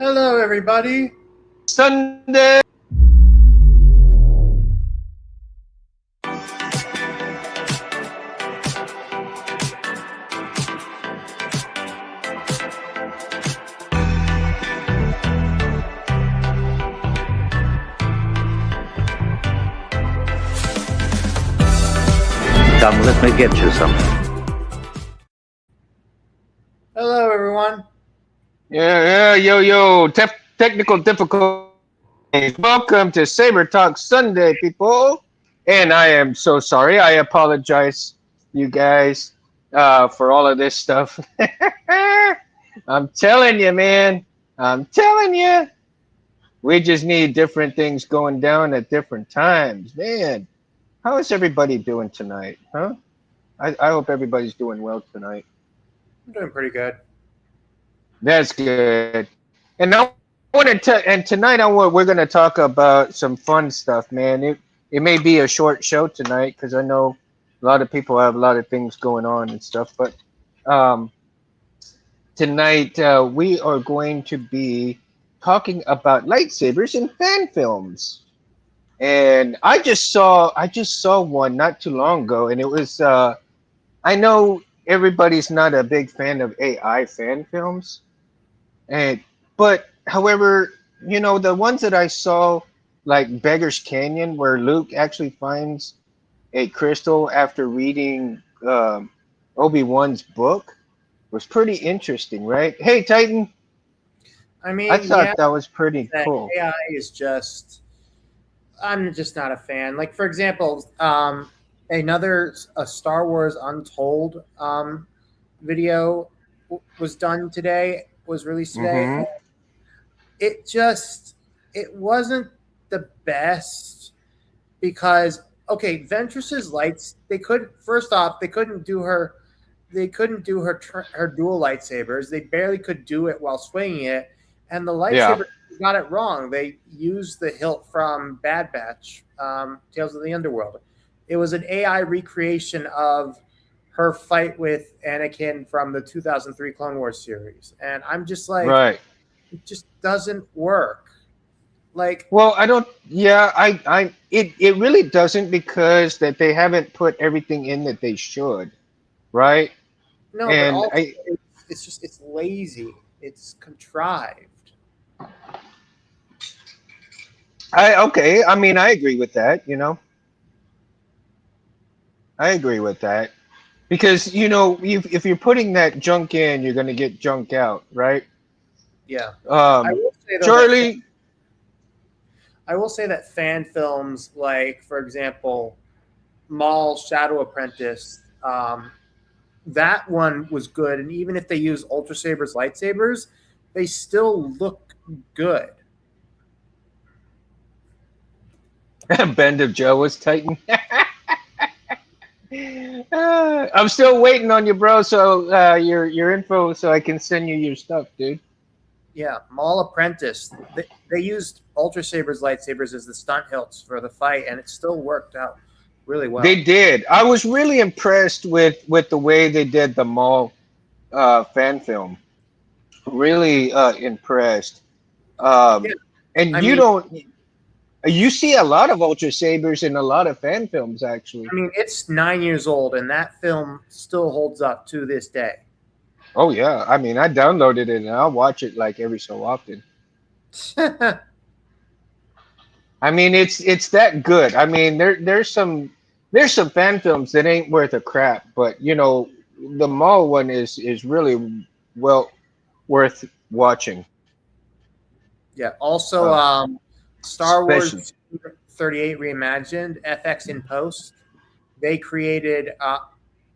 Hello, everybody. Sunday. Come, let me get you something. Hello, everyone. Yo. Technical difficulties. Welcome to Saber Talk Sunday, people. And I am so sorry. I apologize, you guys, for all of this stuff. I'm telling you, man. I'm telling you. We just need different things going down at different times. Man, how is everybody doing tonight? Huh? I hope everybody's doing well tonight. I'm doing pretty good. That's good. And tonight we're going to talk about some fun stuff, man. It may be a short show tonight because I know a lot of people have a lot of things going on and stuff. But um, tonight we are going to be talking about lightsabers in fan films. And I just saw one not too long ago, and it was I know everybody's not a big fan of AI fan films. And but however, the ones that I saw, like Beggar's Canyon, where Luke actually finds a crystal after reading Obi-Wan's book, was pretty interesting, right? Hey, Titan, I I mean, yeah, thought that was pretty that cool. AI is just, I'm just not a fan. Like, for example, a Star Wars Untold video was done today, was released today. Mm-hmm. It just, it wasn't the best because, okay, Ventress's lights, first off, they couldn't do her dual lightsabers. They barely could do it while swinging it, and the Yeah. lightsaber got it wrong. They used the hilt from Bad Batch, Tales of the Underworld. It was an AI recreation of her fight with Anakin from the 2003 Clone Wars series, and I'm just like, Right. it just doesn't work. Like, Well, I don't. Yeah, it really doesn't because that they haven't put everything in that they should, right? no, but And also it's lazy. It's contrived. I okay. I mean, I agree with that. I agree with that. Because if you're putting that junk in, you're gonna get junk out, right? Yeah. I Um, will say though that Charlie, I will say that fan films, like for example, Maul's Shadow Apprentice, that one was good, and even if they use Ultra Sabers lightsabers, they still look good. Bend of Joe was Titan. I'm still waiting on you, bro. So your info, so I can send you your stuff, dude. Yeah, Maul Apprentice, they used Ultra Sabers lightsabers as the stunt hilts for the fight, and it still worked out really They well. did. I was really impressed with the way they did the mall fan film. Really impressed. Yeah, Um, and I you mean, don't. You see a lot of Ultra Sabers in a lot of fan films, actually. it's 9 years old, and that film still holds up to this day. Oh yeah, I mean, I downloaded it and I'll watch it like every so often. I mean, it's that good. I mean, there's some fan films that ain't worth a crap, but the mall one is really well worth watching. Yeah. Also, Uh, Star especially. Wars 38 reimagined FX in post. They created.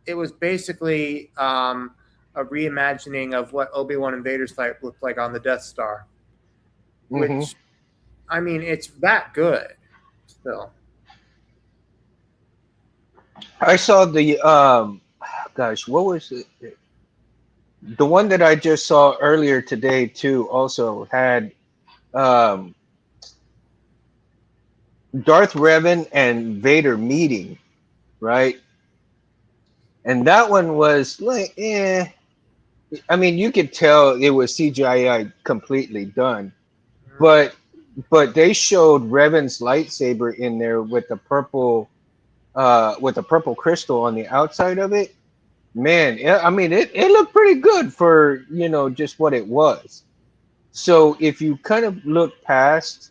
It was basically a reimagining of what Obi-Wan and Vader's fight looked like on the Death Star. Hmm. Which, I mean, it's that good. Still, I saw the gosh, what was it? The one that I just saw earlier today too also had um Darth Revan and Vader meeting, right? And that one was like, I mean, you could tell it was CGI completely done, Mhm. but they showed Revan's lightsaber in there with the purple crystal on the outside of it. Man, yeah, I mean, it looked pretty good for, just what it was. So if you kind of look past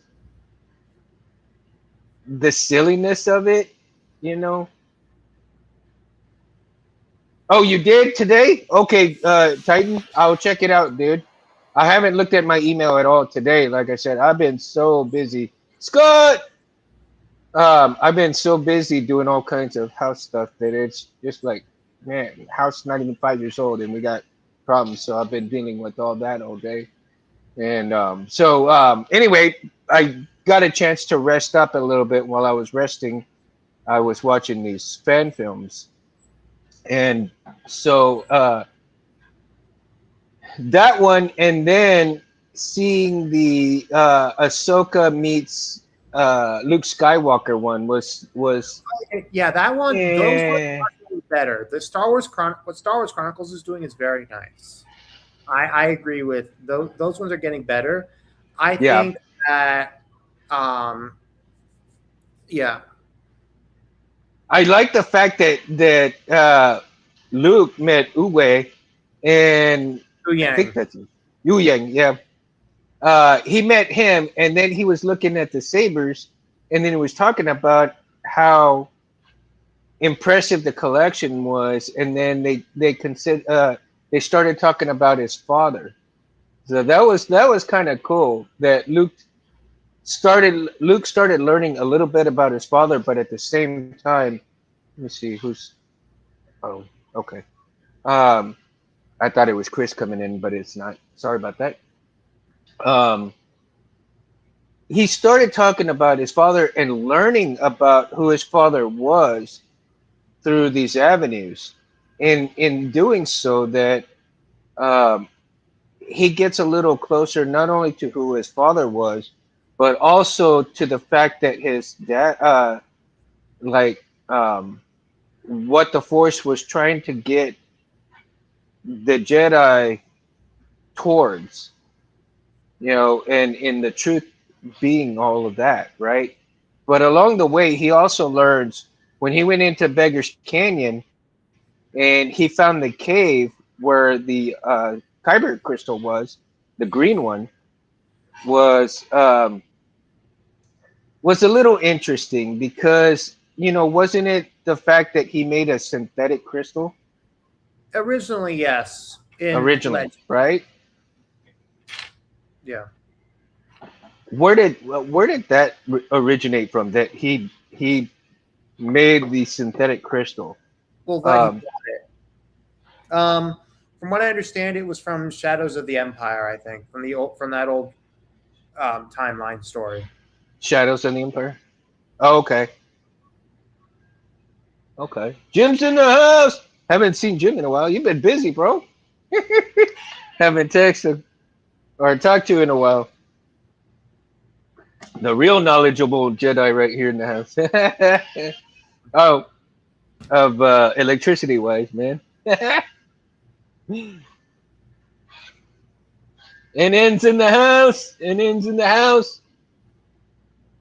the silliness of it, you know. Oh, you did today? Okay, Titan, I'll check it out, dude. I haven't looked at my email at all today. Like I said, I've been so busy. Scott, I've been so busy doing all kinds of house stuff that it's just like, man, house not even 5 years old, and we got problems. So I've been dealing with all that all day. And anyway, I got a chance to rest up a little bit. While I was resting, I was watching these fan films, and so that one, and then seeing the Ahsoka meets Luke Skywalker one was Yeah, that one. Those ones eh, are really better. The what Star Wars Chronicles is doing is very nice. I agree with those. Those ones are getting better. I yeah. think that, um, yeah, I like the fact that Luke met Uwe, and Hu I think Yang. that's Yu Yang. Yeah, he met him, and then he was looking at the sabers, and then he was talking about how impressive the collection was, and then they started talking about his father. So that was kind of cool that Luke started learning a little bit about his father, but at the same time, let me see who's. Oh, okay. Um, I thought it was Chris coming in, but it's not. Sorry about that. Um, he started talking about his father and learning about who his father was through these avenues. In doing so, that um, he gets a little closer not only to who his father was, but also to the fact that his dad, like, what the Force was trying to get the Jedi towards, and in the truth being all of that, right? But along the way, he also learns when he went into Beggar's Canyon and he found the cave where the Kyber crystal the green one, was was a little interesting because wasn't it the fact that he made a synthetic crystal Originally, yes, in originally, Legend. right? Yeah. Where did that originate from? That he made the synthetic crystal. Well, that he Um, bought it. From what I understand, it was from Shadows of the Empire. I think from that old timeline story. Shadows of the Empire. Oh, okay, okay. Jim's in the house. Haven't seen Jim in a while. You've been busy, bro. Haven't texted or talked to you in a while. The real knowledgeable Jedi right here in the house. Oh, of electricity wise, man. And ends in the house. And ends in the house.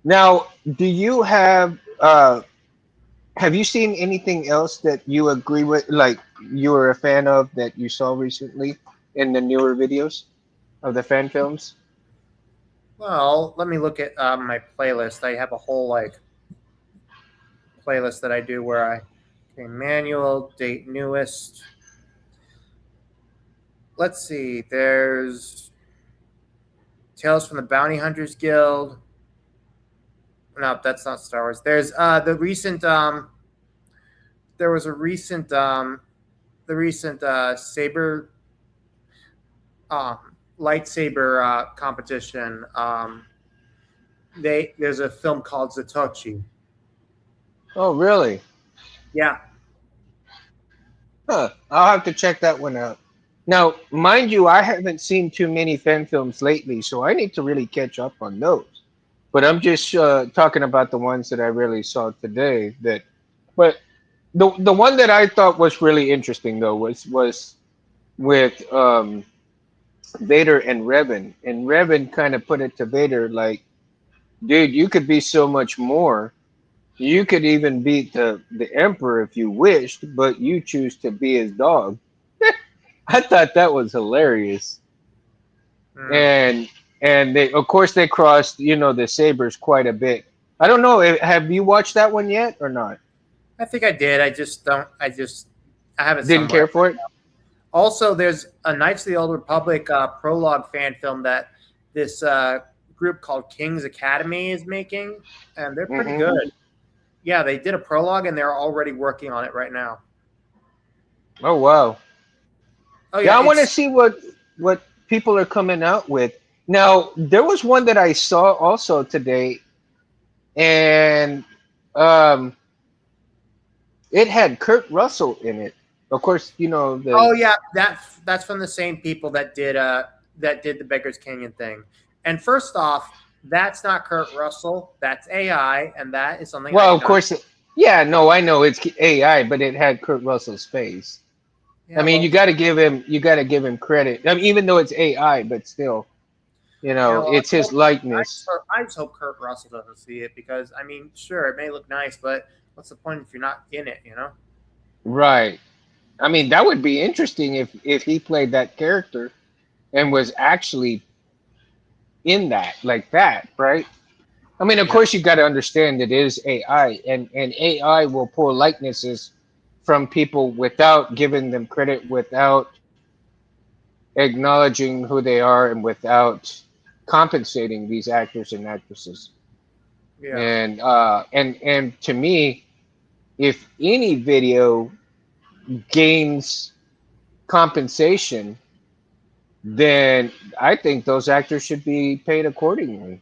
Now, do you have you seen anything else that you agree with, like you were a fan of that you saw recently in the newer videos of the fan films? Well, let me look at my playlist. I have a whole playlist that I do where okay, manual, date newest. Let's see. There's Tales from the Bounty Hunters Guild. No, that's not Star Wars. There's the recent there was a recent the recent saber um lightsaber competition. There's a film called Zatochi. Oh, really? Yeah. Huh. I'll have to check that one out. Now, mind you, I haven't seen too many fan films lately, so I need to really catch up on those. But I'm just talking about the ones that I really saw today. But the one that I thought was really interesting though was with Vader and Revan, and Revan kind of put it to Vader like, "Dude, you could be so much more. You could even beat the Emperor if you wished, but you choose to be his dog." I thought that was hilarious, Hmm. and they of course they crossed the sabers quite a bit. I don't know. Have you watched that one yet or not? I think I did. I just don't. I have it Didn't somewhere. care for it. Also, there's a Knights of the Old Republic prologue fan film that this group called King's Academy is making, and they're pretty Hmm. good. Yeah, they did a prologue, and they're already working on it right now. Oh wow. Oh Yeah, yeah, I want to it's see what people are coming out with. Now, there was one that I saw also today, and um, it had Kurt Russell in it. Of course, the oh yeah, that's from the same people that did the Beggars Canyon thing. And first off, that's not Kurt Russell. That's AI, and that is something I well, did of not. course, yeah, no, I know it's AI, but it had Kurt Russell's face. I Yeah, mean, well, you got to give him credit. I mean, even though it's AI, but still, yeah, well, it's his likeness. I just hope Kurt Russell doesn't see it because I mean, sure, it may look nice, but what's the point if you're not in it? You know? Right. I mean, that would be interesting if he played that character and was actually in that like that, right? I mean, of Yeah, course, you got to understand it is AI, and AI will pull likenesses from people without giving them credit, without acknowledging who they are, and without compensating these actors and actresses. yeah. And to me, if any video gains compensation, then I think those actors should be paid accordingly.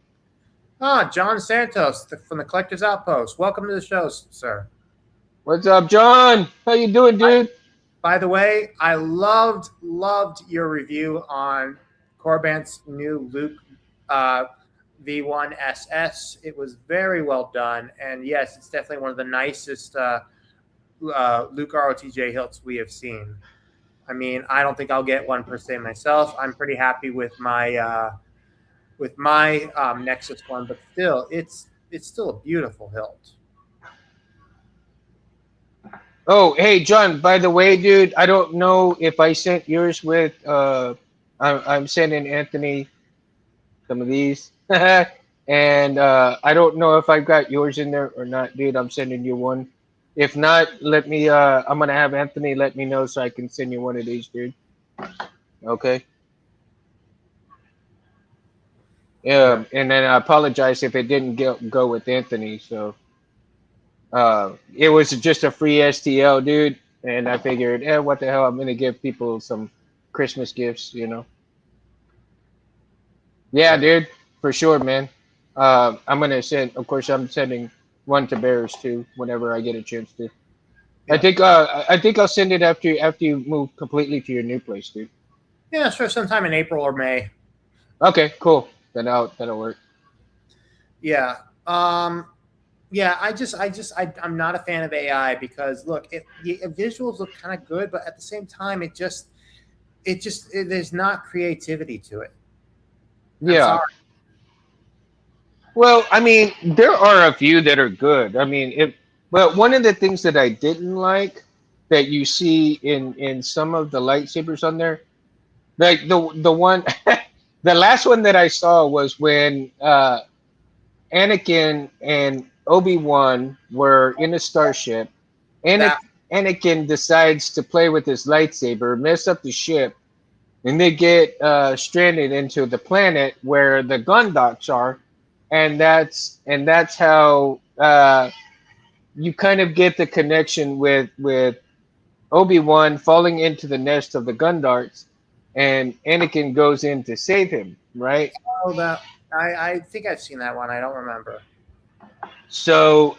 Ah, John Santos from the Collectors Outpost. Welcome to the show, sir. What's up, John? How you doing, dude? By the way, I loved your review on Corbant's new Luke uh, V1SS. It was very well done, and yes, it's definitely one of the nicest Luke ROTJ hilts we have seen. I mean, I don't think I'll get one per se myself. I'm pretty happy with my Nexus one, but still, it's still a beautiful hilt. Oh, hey, John. By the way, dude, I don't know if I sent yours with. I'm sending Anthony some of these, and I don't know if I've got yours in there or not, dude. I'm sending you one. If not, let me. I'm gonna have Anthony let me know so I can send you one of these, dude. Okay. Yeah, Yeah, and then I apologize if it didn't go with Anthony. So it was just a free STL, dude, and I figured, what the hell? I'm gonna give people some Christmas gifts. Yeah, yeah, dude, for sure, man. I'm gonna send. Of course, I'm sending one to Bears too whenever I get a chance to. yeah, I think I'll send it after you move completely to your new place, dude. yeah. Sure, sometime in April or May. Okay, cool. That'll work. Yeah. Yeah, I'm not a fan of AI because look, the visuals look kind of good, but at the same time, there's not creativity to it. I'm Yeah. sorry. Well, I mean, there are a few that are good. I mean, but one of the things that I didn't like that you see in some of the lightsabers on there, like the one, the last one that I saw was when Anakin and Obi-Wan were in a starship. That Anakin decides to play with his lightsaber, mess up the ship, and they get stranded into the planet where the gun docks are, and that's how you kind of get the connection with Obi-Wan falling into the nest of the gun darts, and Anakin goes in to save him, right? oh that I think I've seen that one. I don't remember. So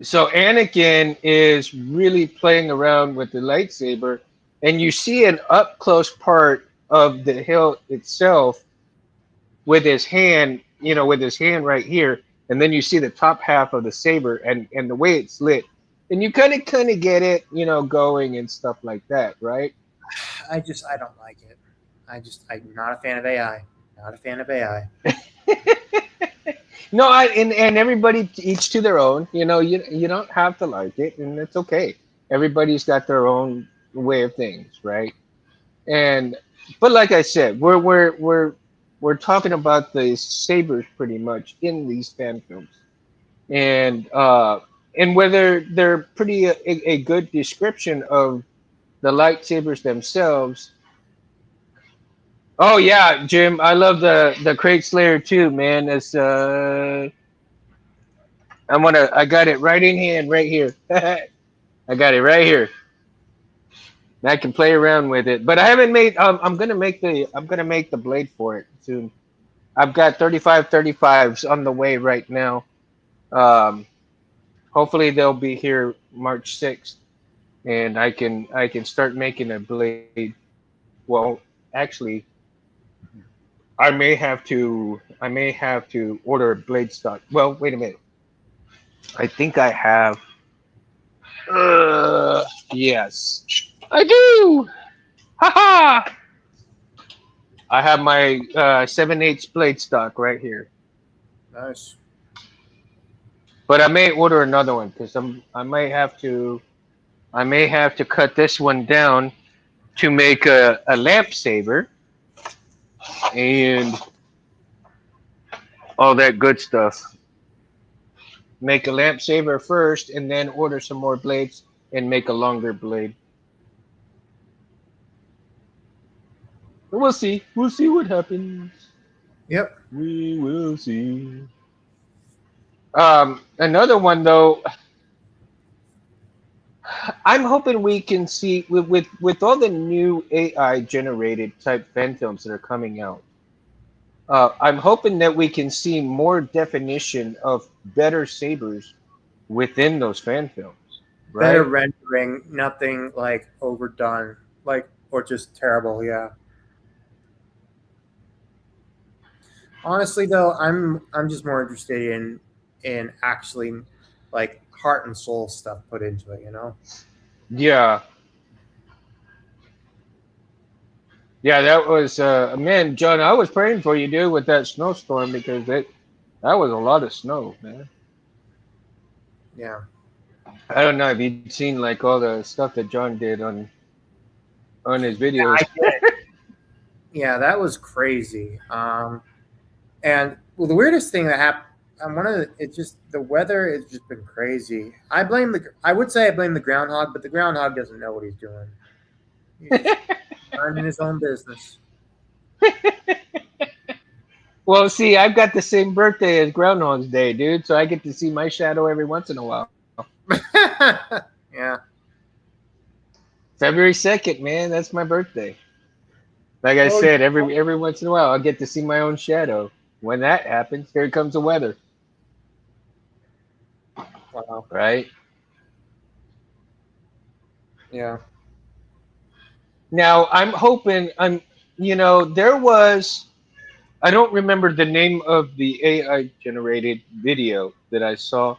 so Anakin is really playing around with the lightsaber, and you see an up close part of the hilt itself with his hand, with his hand right here, and then you see the top half of the saber and the way it's lit, and you kind of get it, going and stuff like that, right? I don't like it. I'm not a fan of AI. Not a fan of AI. No, and everybody each to their own. You don't have to like it, and it's okay. Everybody's got their own way of things, right? And but like I said, we're talking about the sabers pretty much in these fan films, and whether they're pretty a good description of the lightsabers themselves. Oh yeah, Jim, I love the Crate Slayer too, man. It's I got it right in hand right here. I got it right here. I can play around with it, but I haven't made. I'm gonna make the blade for it soon. I've got 3535s on the way right now. Um, hopefully they'll be here March 6th, and I can start making a blade. Well, actually, I may have to order a blade stock. Well, wait a minute. I think I have. Yes, I do. Haha! I have my 7/8 blade stock right here. Nice. But I may order another one because I may have to cut this one down to make a lamp saver and all that good stuff. Make a lamp saver first and then order some more blades and make a longer blade. We'll see. We'll see what happens. Yep. We will see. Another one though, I'm hoping we can see with all the new AI generated type fan films that are coming out. I'm hoping that we can see more definition of better sabers within those fan films, Better right? rendering, nothing like overdone, like or just terrible. Yeah. Honestly, though, I'm just more interested in actually like heart and soul stuff put into it. You know. Yeah, yeah, that was man, John. I was praying for you, dude, with that snowstorm because that was a lot of snow, man. Yeah. I don't know if you'd seen like all the stuff that John did on his Yeah, videos. I did. Yeah, that was crazy. And well, the weirdest thing that happened, one of the, it's just the weather has just been crazy. I would say I blame the groundhog, but the groundhog doesn't know what he's doing. He's just minding his own business. Well, see, I've got the same birthday as Groundhog's Day, dude, so I get to see my shadow every once in a while. Yeah. February 2nd, man, that's my birthday. Like I Oh, said, every once in a while, I'll get to see my own shadow. When that happens, here comes the weather, wow. right? Yeah. Now, there was, I don't remember the name of the AI generated video that I saw,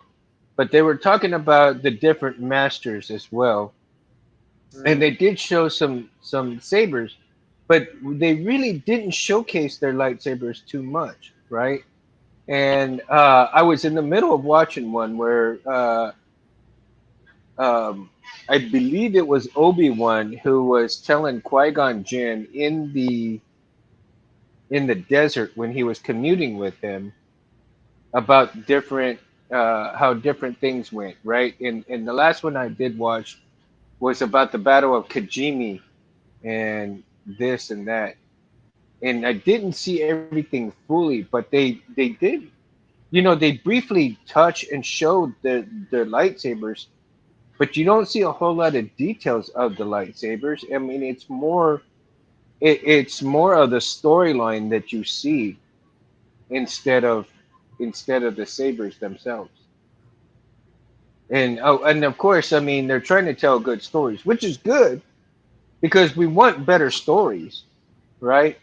but they were talking about the different masters as well. And Mm. they did show some sabers, but they really didn't showcase their lightsabers too much, right? And I was in the middle of watching one where um, I believe it was Obi-Wan who was telling Qui-Gon Jinn in the desert when he was commuting with him about different how different things went, right? And the last one I did watch was about the Battle of Kajimi and this and that. And I didn't see everything fully, but they did, they briefly touch and showed the lightsabers, but you don't see a whole lot of details of the lightsabers. I mean, it's more of the storyline that you see instead of the sabers themselves. And of course, I mean, they're trying to tell good stories, which is good because we want better stories, right?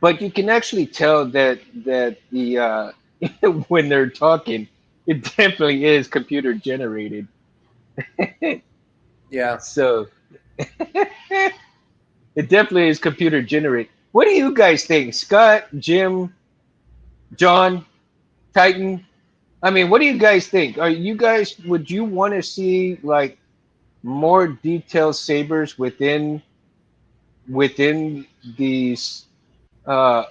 But you can actually tell that the when they're talking, it definitely is computer generated. Yeah. So It definitely is computer generated. What do you guys think, Scott, Jim, John, Titan? I mean, what do you guys think? Are you guys would you want to see like more detailed sabers within these uh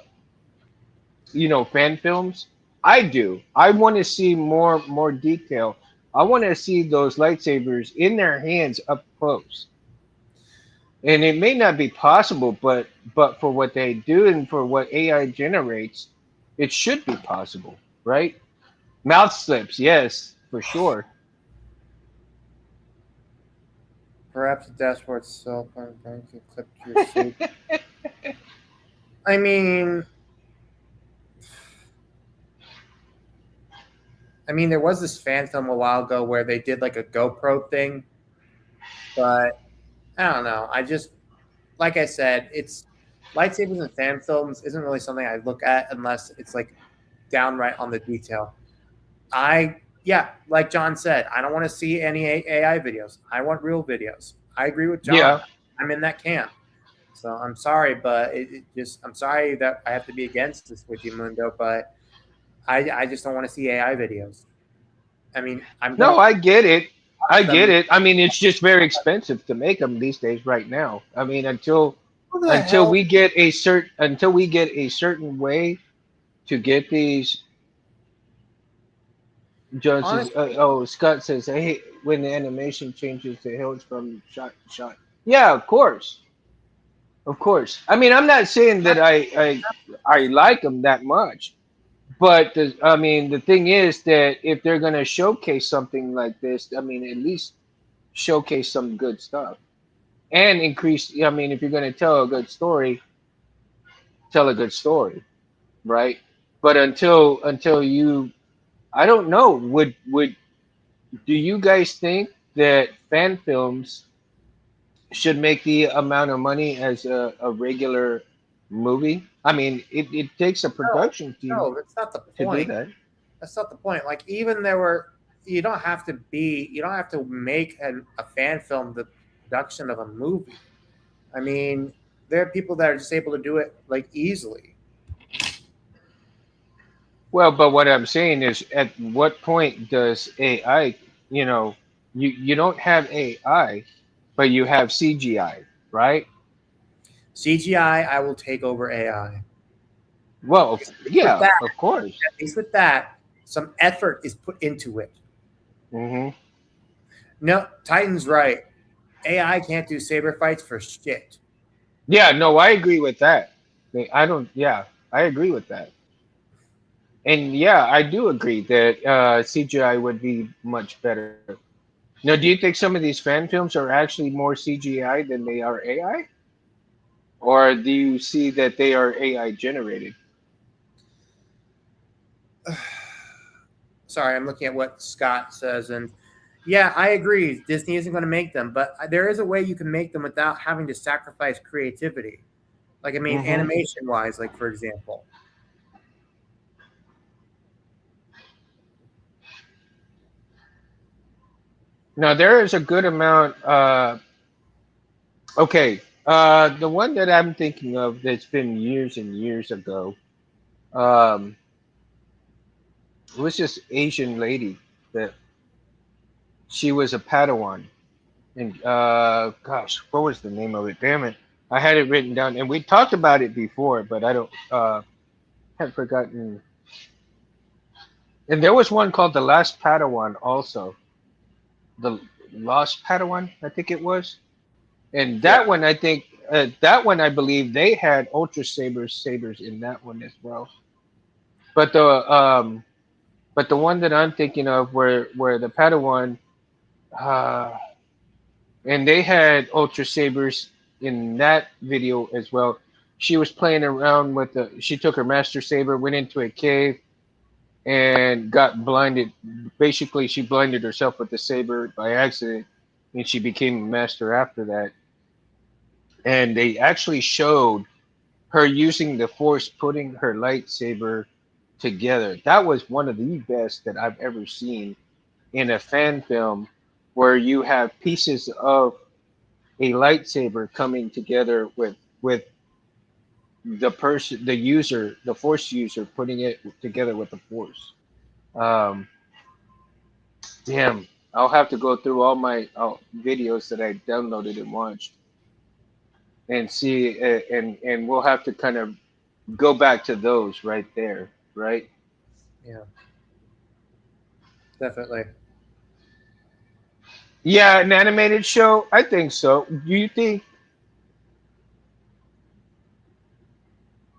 fan films? I do. I want to see more detail. I want to see those lightsabers in their hands up close. And it may not be possible, but for what they do and for what AI generates, it should be possible, right? Mouth slips, yes, for sure. Perhaps the dashboard cell phone bank can clip your safe. I mean, there was this fan film a while ago where they did like a GoPro thing, but I don't know. I just, like I said, it's lightsabers and fan films isn't really something I look at unless it's like downright on the detail. Yeah, like John said, I don't want to see any AI videos. I want real videos. I agree with John. Yeah. I'm in that camp. So I'm sorry, but I'm sorry that I have to be against this with you, Mundo, but I just don't want to see AI videos. I'm going No, to I get it. I watch get them. it. I mean, it's just very expensive to make them these days right now. I mean, Who the hell? until we get a certain way to get these. John says, Honestly, Scott says, hey, when the animation changes to hills from shot to shot. Yeah, of course. Of course. I mean, I'm not saying that I like them that much, but I mean, the thing is that if they're gonna showcase something like this, I mean, at least showcase some good stuff and increase. I mean, if you're gonna tell a good story, tell a good story, right? But until you, I don't know. Would do you guys think that fan films should make the amount of money as a regular movie? I mean, it takes a no, production team no, that's not the to do point. that. That's not the point. Like even you don't have to make a fan film the production of a movie. I mean, there are people that are just able to do it like easily. Well, but what I'm saying is, at what point does AI, you don't have AI, but you have CGI, right? CGI, I will take over AI. Well, With yeah, that, of course. at least with that, some effort is put into it. Hmm. No, Titan's right. AI can't do saber fights for shit. Yeah, no, I agree with that. I don't. Yeah, I agree with that. And yeah, I do agree that CGI would be much better. Now, do you think some of these fan films are actually more CGI than they are AI, or do you see that they are AI generated? Sorry, I'm looking at what Scott says, and yeah, I agree. Disney isn't going to make them, but there is a way you can make them without having to sacrifice creativity. Like, Hmm. animation wise, like for example. Now, there is a good amount. Okay, the one that I'm thinking of that's been years and years ago um, was this Asian lady that she was a Padawan. And gosh, what was the name of it? Damn it, I had it written down, and we talked about it before, but I don't have forgotten. And there was one called the Last Padawan, also the Lost Padawan, I think it was. And Yeah. that one I believe they had Ultra sabers in that one as well. But the one that I'm thinking of where the Padawan uh, and they had Ultra Sabers in that video as well. She was playing around with the. She took her Master Saber, went into a cave, and got blinded. Basically, she blinded herself with the saber by accident, and she became a master after that. And they actually showed her using the Force, putting her lightsaber together. That was one of the best that I've ever seen in a fan film, where you have pieces of a lightsaber coming together with the person, the user, the force user putting it together with the force. Um, damn, I'll have to go through all my videos that I downloaded and watched and see, and we'll have to kind of go back to those right there, right? Yeah, definitely. Yeah, an animated show. I think so. Do you think?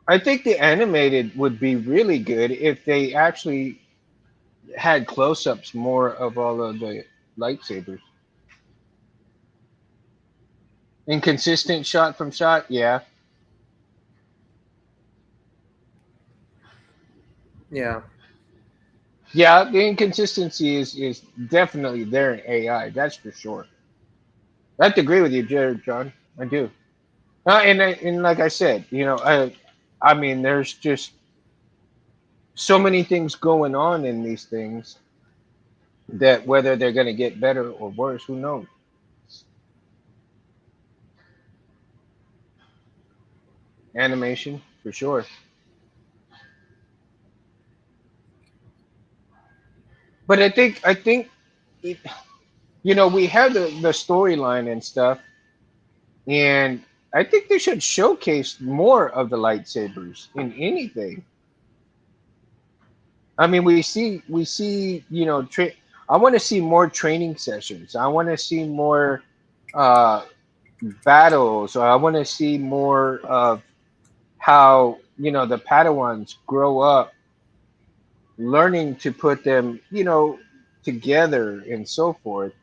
I think the animated would be really good if they actually had close-ups more of all of the lightsabers. Inconsistent shot from shot, yeah. Yeah, Yeah, the inconsistency is definitely there in AI, that's for sure. I have to agree with you, Jared, John. I do. And like I said, I mean, there's just so many things going on in these things that whether they're going to get better or worse, who knows? Animation, for sure. But I think, it, we have the storyline and stuff, and I think they should showcase more of the lightsabers in anything. I mean, we see, I want to see more training sessions. I want to see more uh, battles. Or I want to see more of how the Padawans grow up, learning to put them, together and so forth.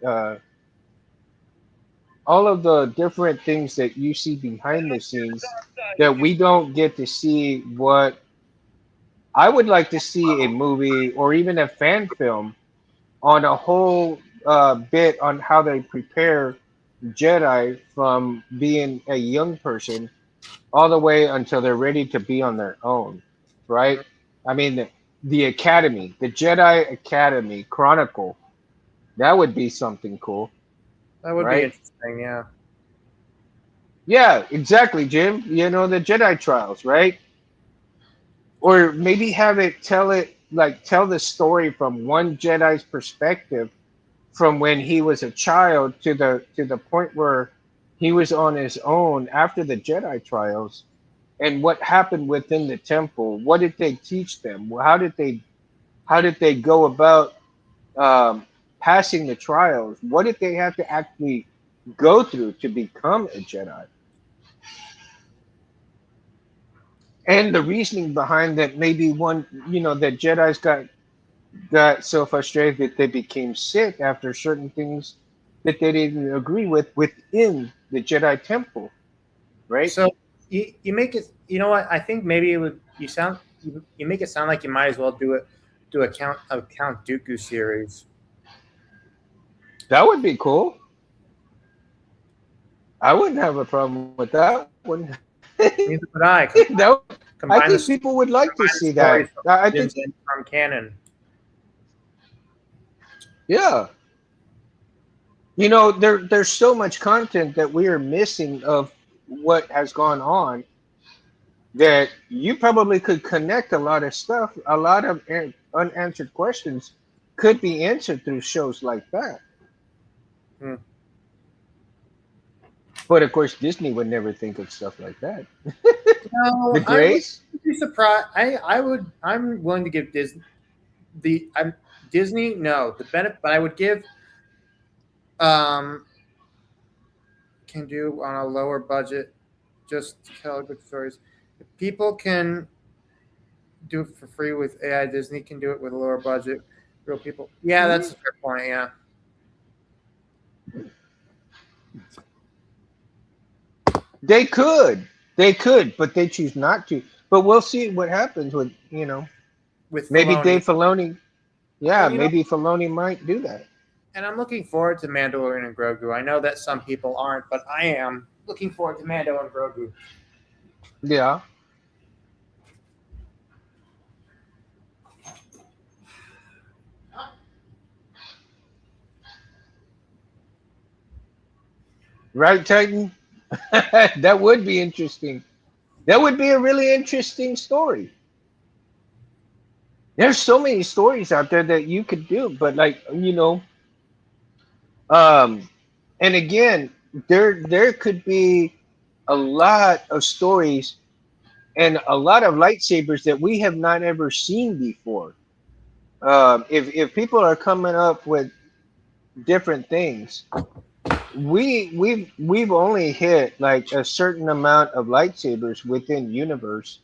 All of the different things that you see behind the scenes that we don't get to see. What I would like to see a movie or even a fan film on a whole bit on how they prepare Jedi from being a young person all the way until they're ready to be on their own, right? mhm. I mean, the Academy, the Jedi Academy Chronicle, that would be something cool, That would be right? interesting. Yeah, Yeah, exactly, Jim. The Jedi trials, right? Or maybe have it tell the story from one Jedi's perspective from when he was a child to the point where he was on his own after the Jedi trials, and what happened within the temple. What did they teach them? How did they go about um, passing the trials? What did they have to actually go through to become a Jedi? And the reasoning behind that, maybe one, that Jedi's got so frustrated that they became sick after certain things that they didn't agree with within the Jedi Temple, right? so you make it. You know what? I think maybe it would. You make it sound like you might as well do a Count Dooku series. That would be cool. I wouldn't have a problem with that one. Neither would I. I think Combine the people would like to see that. stories from I think, legends and from canon. yeah, there's so much content that we are missing of what has gone on, that you probably could connect a lot of stuff, a lot of unanswered questions could be answered through shows like that. Hmm. But of course, Disney would never think of stuff like that. The No, I would Grays, be surprised. I would. I'm willing to give Disney the. I'm Disney. No, the benefit, but I would give. Um, can do on a lower budget, just to tell good stories. If people can do it for free with AI, Disney can do it with a lower budget. Real people. Yeah, mhm, that's a fair point. Yeah. they could, but they choose not to. But we'll see what happens with, With maybe Filoni. Dave Filoni. Yeah, And maybe Filoni might do that. and I'm looking forward to Mandalorian and Grogu. I know that some people aren't, but I am looking forward to Mando and Grogu. Yeah. Right, Titan? That would be interesting. That would be a really interesting story. There's so many stories out there that you could do, but like um, and again, there could be a lot of stories and a lot of lightsabers that we have not ever seen before. If people are coming up with different things, we've only hit like a certain amount of lightsabers within universe,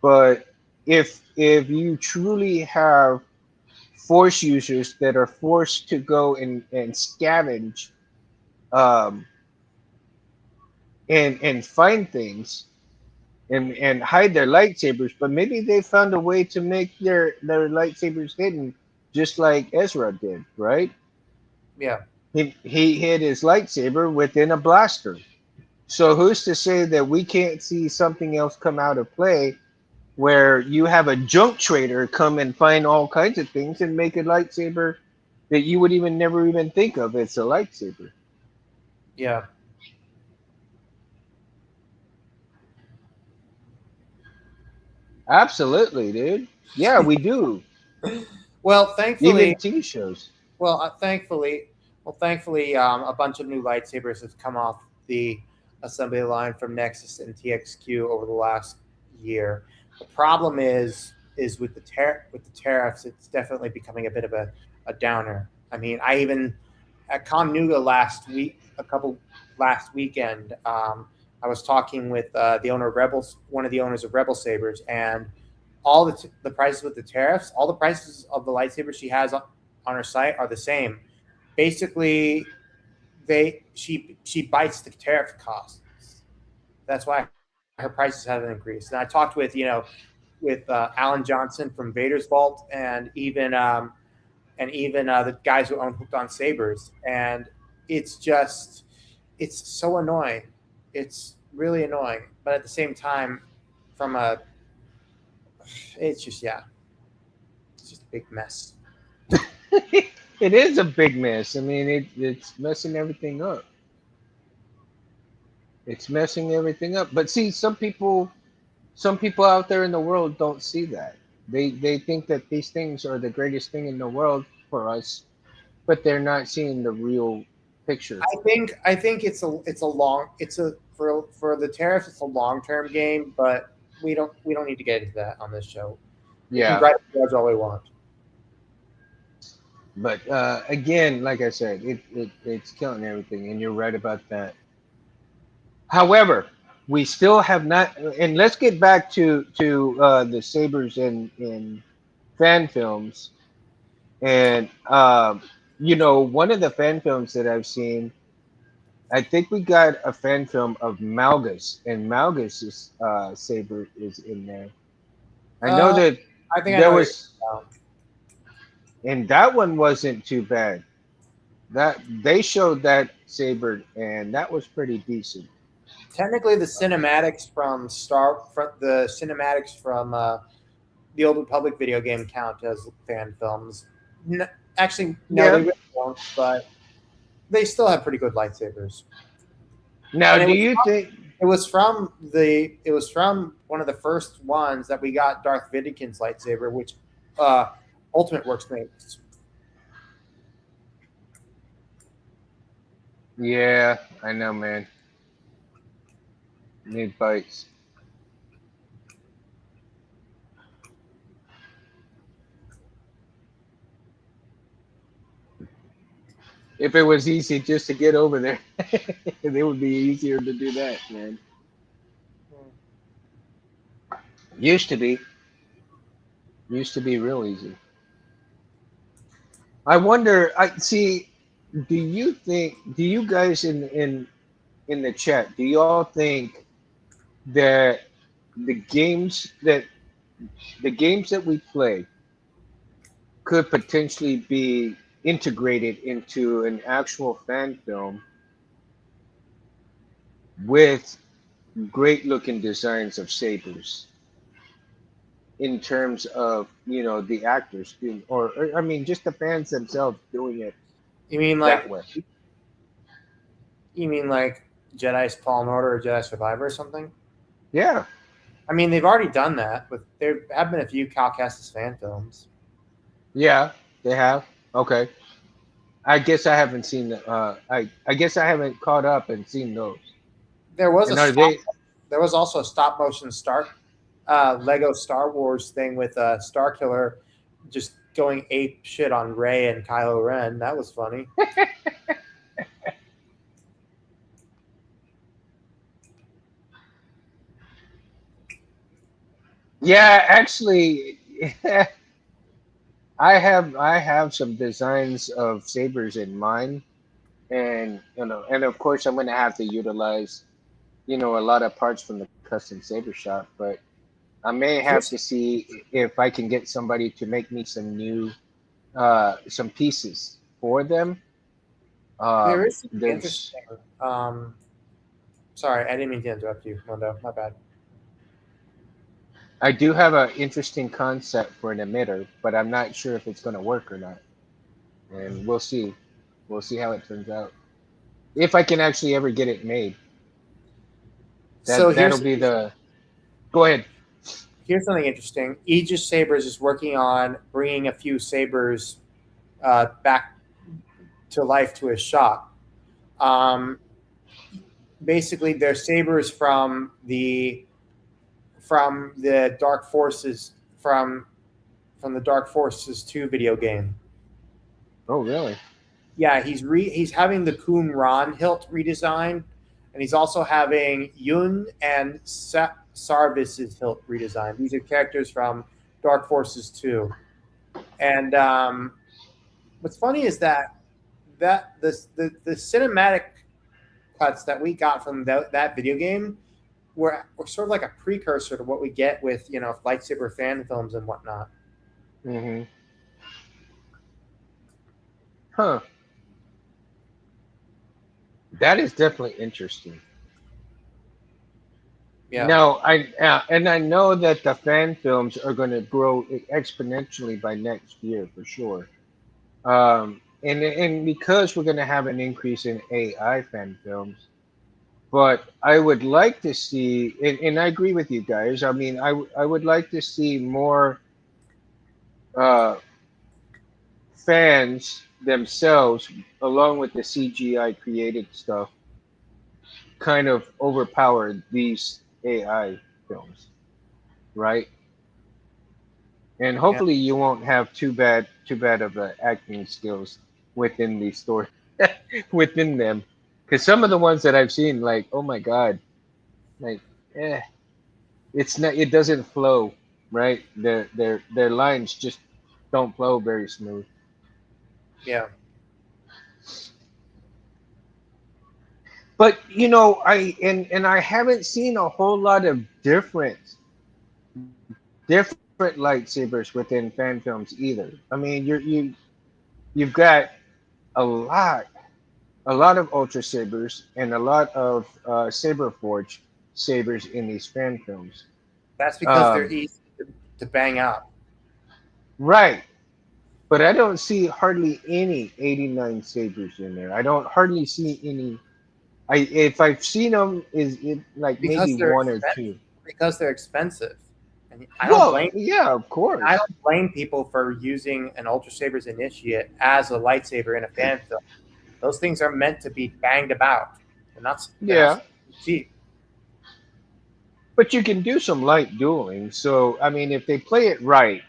but if you truly have force users that are forced to go and scavenge um and find things and hide their lightsabers, but maybe they found a way to make their lightsabers hidden, just like Ezra did, right? Yeah. He hid his lightsaber within a blaster. So who's to say that we can't see something else come out of play where you have a junk trader come and find all kinds of things and make a lightsaber that you would even never even think of as a lightsaber? Yeah. Absolutely, dude. Yeah, we do. Well, Even thankfully, TV shows. well, thankfully, a bunch of new lightsabers have come off the assembly line from Nexus and TXQ over the last year. The problem is with with the tariffs, it's definitely becoming a bit of a downer. I mean, I even at Con Nuga last week, a couple last weekend, I was talking with the owner of Rebels, one of the owners of Rebel Sabers, and all the prices with the tariffs, all the prices of the lightsabers she has on her site are the same. Basically, she bites the tariff costs. That's why her prices haven't increased. And I talked with with Alan Johnson from Vader's Vault, and even the guys who own Hooked on Sabers, and it's just it's so annoying. It's really annoying, but at the same time, from a it's just yeah, it's just a big mess. It is a big mess. I mean, it's messing everything up. It's messing everything up. But see, some people out there in the world don't see that. They think that these things are the greatest thing in the world for us, but they're not seeing the real picture. I think it's a long it's a for the tariffs it's a long term game, but we don't need to get into that on this show. We can Yeah. gripe and judge all we want. But again, like I said, it's killing everything, and you're right about that. However, we still have not, and let's get back to the Sabers in fan films. And one of the fan films that I've seen, I think we got a fan film of Malgus, and Malgus's saber is in there. I know Uh, that I think I there know what you're was, talking about. and that one wasn't too bad. That they showed that saber, and that was pretty decent. Technically, the cinematics from the Old Republic video game count as fan films. Actually, no, they Yeah. really don't, but they still have pretty good lightsabers. Now, And do you think? it was from one of the first ones that we got Darth Vidyakin's lightsaber, which Ultimate Works makes. Yeah, I know, man. Need bites. If it was easy just to get over there, it would be easier to do that, man. Used to be. Used to be real easy. I wonder. I see. Do you guys in the chat? Do y'all think that the games that the games that we play could potentially be integrated into an actual fan film with great looking designs of sabers in terms of the actors doing, or I mean just the fans themselves doing it You mean that like way? You mean like Jedi's Fallen Order or Jedi Survivor or something? Yeah, I mean, they've already done that, but there have been a few Cal Kestis fan films. yeah, they have. Okay. I guess I haven't seen I guess I haven't caught up and seen those. There was a And are stop. they There was also a stop motion Lego Star Wars thing with Star Killer just going ape shit on Rey and Kylo Ren. That was funny. Yeah, actually I have some designs of sabers in mind, and and of course I'm going to have to utilize a lot of parts from the custom saber shop, but I may have to Here's see if I can get somebody to make me some pieces for them. there is something There's interesting. Sorry, I didn't mean to interrupt you, Mondo. My bad. I do have an interesting concept for an emitter, but I'm not sure if it's going to work or not, and we'll see. We'll see how it turns out. If I can actually ever get it made, So that'll be the. Go ahead. here's something interesting. Aegis Sabers is working on bringing a few sabers back to life to his shop. Um, Basically, they're sabers from the Dark Forces from the Dark Forces 2 video game. Oh, really? Yeah, he's having the Kun Ran hilt redesigned, and he's also having Yun and Sarvis's hilt redesigned. These are characters from Dark Forces 2. And what's funny is that the cinematic cuts that we got from that video game were sort of like a precursor to what we get with lightsaber fan films and whatnot. Mm-hmm. Huh. That is definitely interesting. Yeah, Now, I know that the fan films are going to grow exponentially by next year for sure. And because we're going to have an increase in AI fan films, but I would like to see, and I agree with you guys. I mean, I would like to see more uh, fans themselves, along with the CGI created stuff, kind of overpower these AI films, right? And yeah, hopefully you won't have too bad of acting skills within the story within them, because some of the ones that I've seen, like, oh my god, like, eh, it doesn't flow, right? Their lines just don't flow very smooth. yeah. But and I haven't seen a whole lot of different lightsabers within fan films either. I mean, you've got a lot a lot of ultra sabers and a lot of saber forge sabers in these fan films. That's because they're Um, easy to bang out. right, but I don't see hardly any 89 sabers in there. I don't hardly see any. If I've seen them, is it like maybe because they're one or expensive. two? Because they're expensive, and Well, yeah, of I course. don't blame people for using an Ultra Sabers Initiate as a lightsaber in a fan film. Those things are meant to be banged about. They're not Yeah, cheap. but you can do some light dueling. So I mean, if they play it right,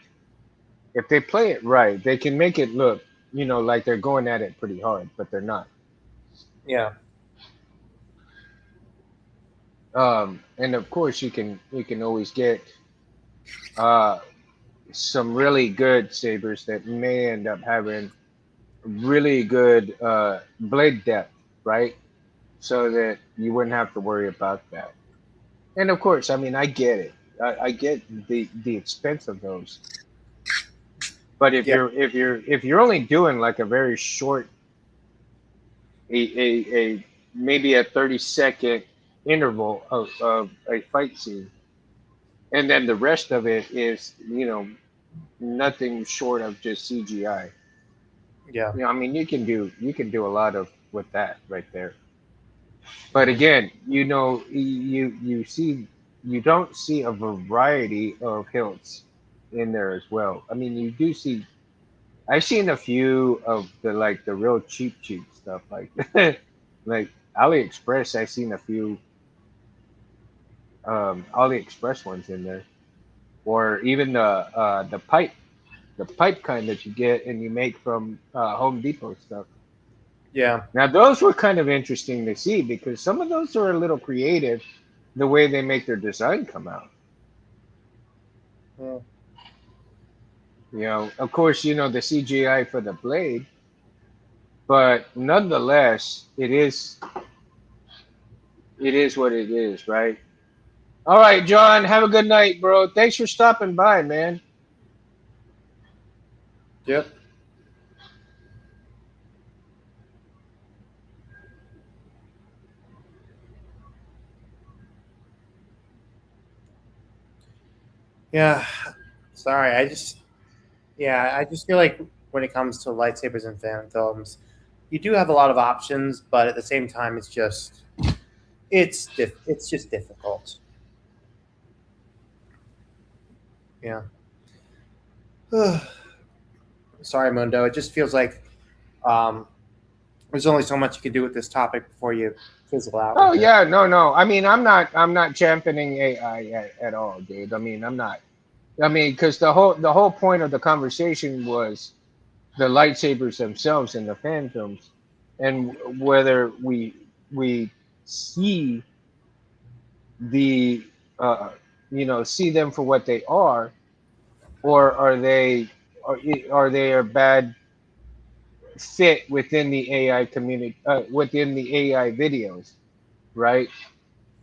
they can make it look, like they're going at it pretty hard, but they're not. Yeah, And of course, you can always get uh, some really good sabers that may end up having really good blade depth, right? So that you wouldn't have to worry about that. And of course, I mean, I get it. I get the expense of those. But if yeah, you're only doing like a very short, a maybe a 30-second interval of a fight scene, and then the rest of it is nothing short of just CGI. yeah. I mean, you can do a lot of with that right there. But again, you don't see a variety of hilts in there as well. I mean, you do see. I've seen a few of the real cheap stuff like like AliExpress. I've seen a few AliExpress ones in there, or even the pipe kind that you get and you make from Home Depot stuff. Yeah. Now those were kind of interesting to see because some of those are a little creative, the way they make their design come out. Yeah. Of course, the CGI for the blade, but nonetheless, it is what it is, right? All right, John, have a good night, bro. Thanks for stopping by, man. Yep. Yeah. Sorry. I just feel like when it comes to lightsabers and fan films, you do have a lot of options, but at the same time, it's just difficult. Yeah. Sorry, Mundo. It just feels like um, there's only so much you can do with this topic before you fizzle out Oh with it. yeah, no, no. I mean, I'm not championing AI at all, dude. I mean, I'm not. I mean, because the whole point of the conversation was the lightsabers themselves in the fan films, and whether we see the see them for what they are, or are they a bad fit within the AI community, within the AI videos, right?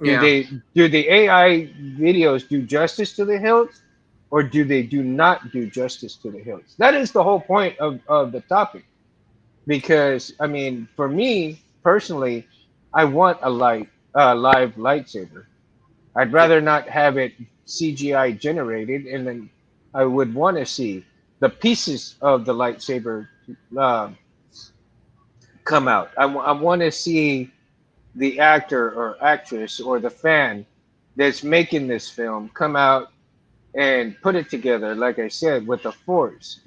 Do Yeah. they do the AI videos do justice to the hills, or do they do not do justice to the hills? That is the whole point of the topic. Because I mean, for me personally, I want live lightsaber. I'd Yeah. rather not have it CGI generated, and then I would want to see the pieces of the lightsaber uh, come out. I want to see the actor or actress or the fan that's making this film come out and put it together, like I said, with the force,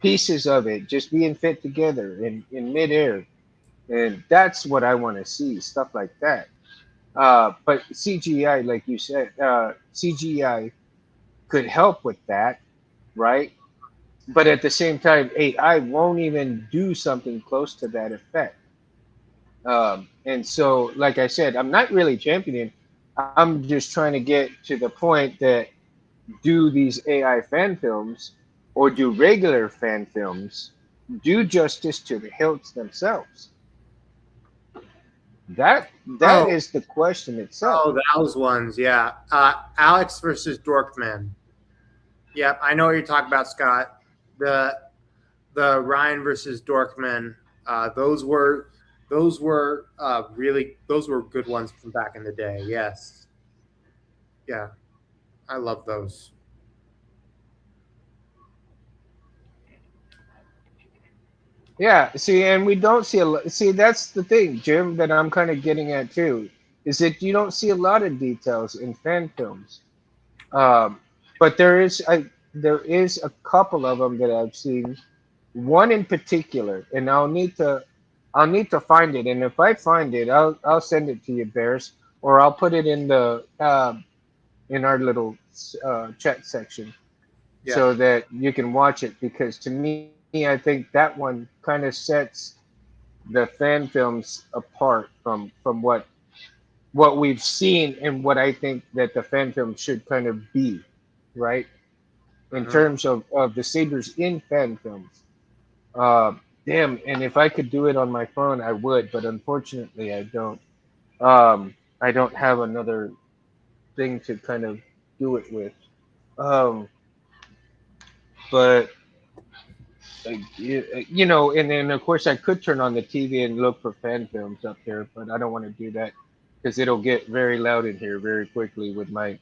pieces of it just being fit together in midair. And that's what I want to see, stuff like that. But CGI, like you said, CGI could help with that, right? But at the same time, AI won't even do something close to that effect. And so, like I said, I'm not really championing. I'm just trying to get to the point that do these AI fan films or do regular fan films do justice to the hilts themselves? That Oh, is the question itself. oh, those ones. Yeah. Alex versus Dorkman. Yep, I know what you're talking about, Scott. The the Ryan versus Dorkman. Those were good ones from back in the day. Yes. Yeah. I love those. Yeah, see, and we don't see see, that's the thing, Jim, that I'm kind of getting at too, is that you don't see a lot of details in fan films. Um, but there is a couple of them that I've seen. One in particular, and I'll need to find it, and if I find it, I'll send it to you, Bears, or I'll put it in our little chat section Yeah. so that you can watch it. Because to me, I think that one kind of sets the fan films apart from what we've seen and what I think that the fan film should kind of be, right? In Hmm. terms of the sabers in fan films. Uh, Damn, and if I could do it on my phone, I would, but unfortunately, I don't. I don't have another thing to kind of do it with. Um, but and then of course I could turn on the TV and look for fan films up there, but I don't want to do that because it'll get very loud in here very quickly with my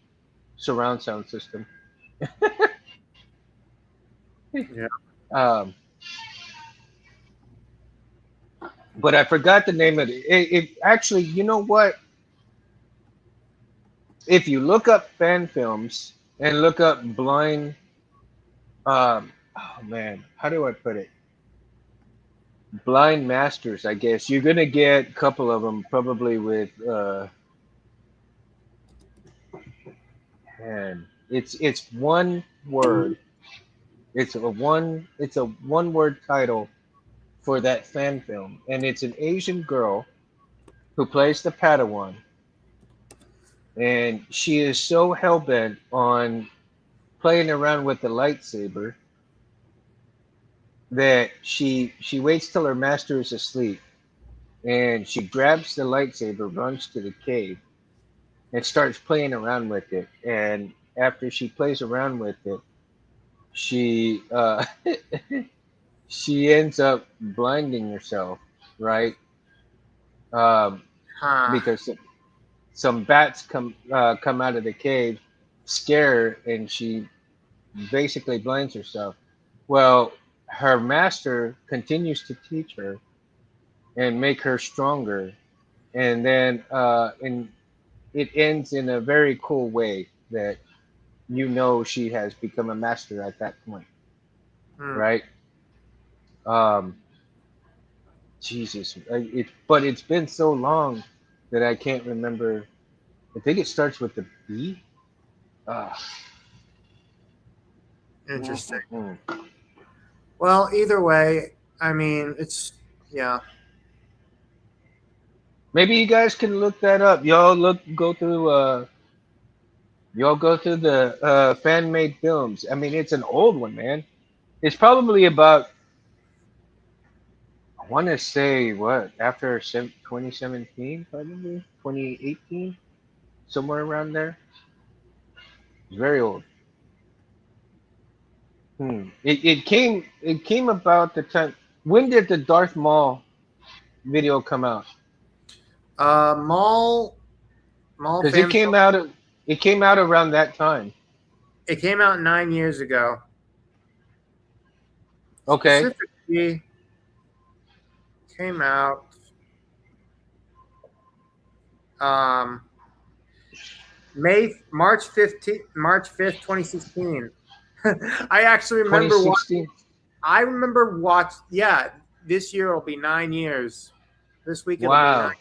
surround sound system. Yeah. Um, but I forgot the name of it. It actually, you know what? If you look up fan films and look up blind, oh man, how do I put it? Blind masters, I guess you're gonna get a couple of them probably with man. It's one word. It's a one word title for that fan film, and it's an Asian girl who plays the Padawan, and she is so hell bent on playing around with the lightsaber that she waits till her master is asleep, and she grabs the lightsaber, runs to the cave, and starts playing around with it. And after she plays around with it, she she ends up blinding herself, right? Um, Huh. because some bats come out of the cave, scare her, and she basically blinds herself. Well, her master continues to teach her and make her stronger, and then it ends in a very cool way that she has become a master at that point, Hmm. right? Um, Jesus, but it's been so long that I can't remember. I think it starts with the B. Uh, Interesting. mm. Well, either way, I mean, it's yeah. Maybe you guys can look that up. Y'all go through the fan made films. I mean, it's an old one, man. It's probably about, I want to say, what, after 2017, probably 2018, somewhere around there. It's very old. It came about the time. When did the Darth Maul video come out? Mall Because it fan. came out it came out around that time. It came out 9 years ago. Okay. Specifically, came out um, March 5th, 2016. I actually remember what 2016. I remember watch. Yeah, this year will be 9 years. This week it'll be nine. Wow.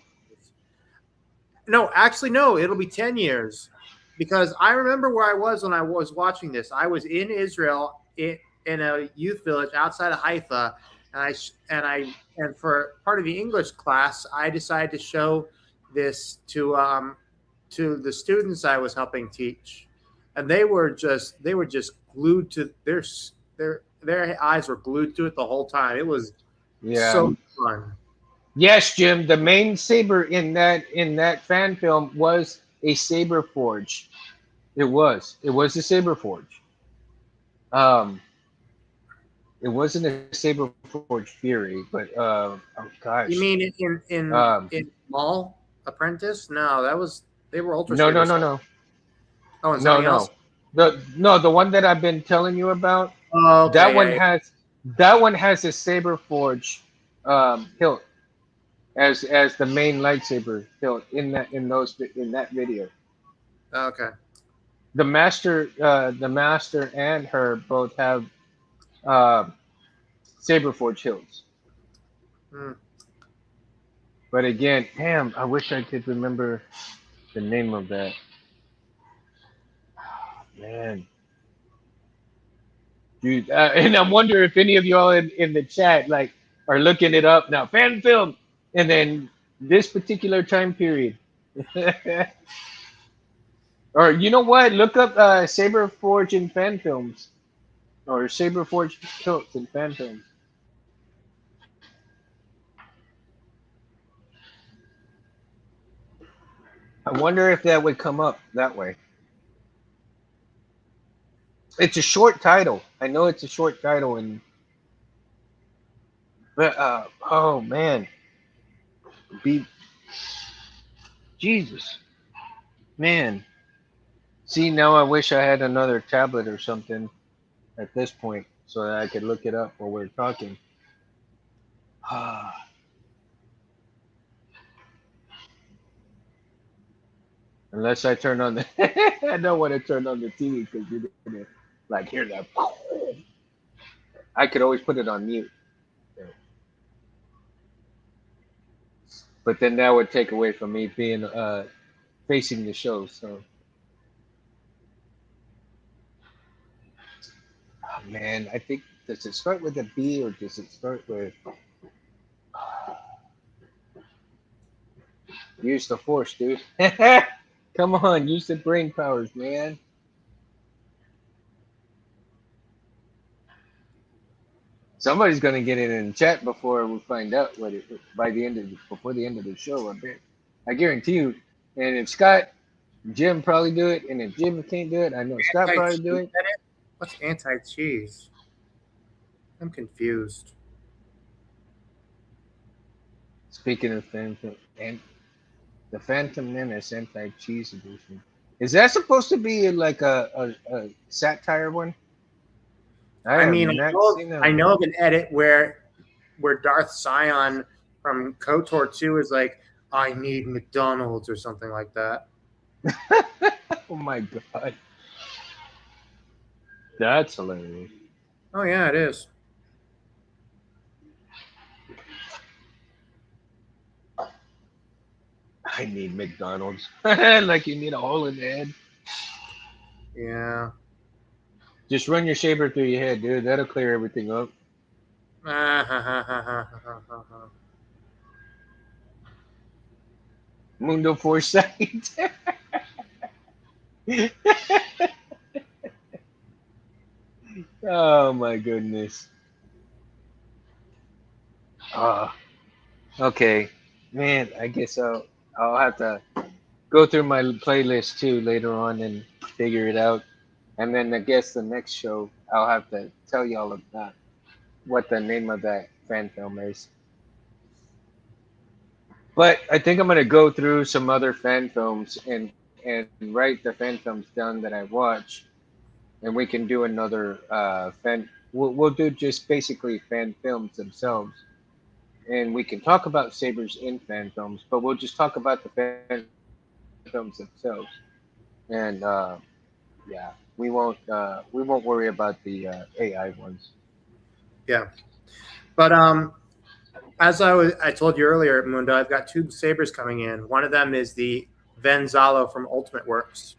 No, actually, no. It'll be 10 years because I remember where I was when I was watching this. I was in Israel in a youth village outside of Haifa, and for part of the English class, I decided to show this to the students I was helping teach, and they were just glued to their eyes were glued to it the whole time. It was Yeah. so fun. Yes, Jim. The main saber in that fan film was a saber forge. It was. It was a saber forge. Um, it wasn't a saber forge Fury, but oh gosh. You mean Um, in Mall Apprentice? No, they were Ultra no, no, Sabers. no, no, Oh, and no, something else. no. The one that I've been telling you about. Oh, That okay, one yeah, has that one has a saber forge hilt as the main lightsaber hilt in that video. yeah. Okay. The master and her both have uh, saber forge hilts. Hmm. But again, damn, I wish I could remember the name of that. Man, dude, and I wonder if any of y'all in the chat like are looking it up now. Fan film, and then this particular time period. Or you know what? Look up Saber Forge in fan films, or Saber Forge hilts in fan films. I wonder if that would come up that way. It's a short title. I know it's a short title, and but oh man, be Jesus, man. See, now I wish I had another tablet or something at this point so that I could look it up while we're talking. Unless I turn on the, I don't want to turn on the TV because you're gonna like hear that. I could always put it on mute, but then that would take away from me being facing the show. So, oh man, I think does it start with a B or does it start with use the force, dude? Come on, use the brain powers, man. Somebody's gonna get it in the chat before we find out what it by the end of before the end of the show. I bet. I guarantee you. And if Scott, Jim probably do it, and if Jim can't do it, I know Scott Anti probably cheese do in it. it? What's anti cheese? I'm confused. Speaking of Phantom and the Phantom Menace anti-cheese edition, is that supposed to be like a satire one? I I have mean, not seen that I one. know of an edit where Darth Sion from KOTOR 2 is like, I need McDonald's or something like that. Oh my god, that's hilarious. Oh yeah, it is. I need McDonald's. Like you need a hole in the head. Yeah. Just run your saber through your head, dude. That'll clear everything up. Mundo Foresight. Oh my goodness. Uh, okay, man. I guess I'll have to go through my playlist too later on and figure it out. And then I guess the next show I'll have to tell y'all about what the name of that fan film is. But I think I'm gonna go through some other fan films and write the fan films down that I watch, and we can do another fan. We'll do just basically fan films themselves, and we can talk about sabers in fan films, but we'll just talk about the fan films themselves. And yeah, we won't worry about the AI ones. Yeah. But as I told you earlier, Mundo, I've got two sabers coming in. One of them is the Venzalo from Ultimate Works,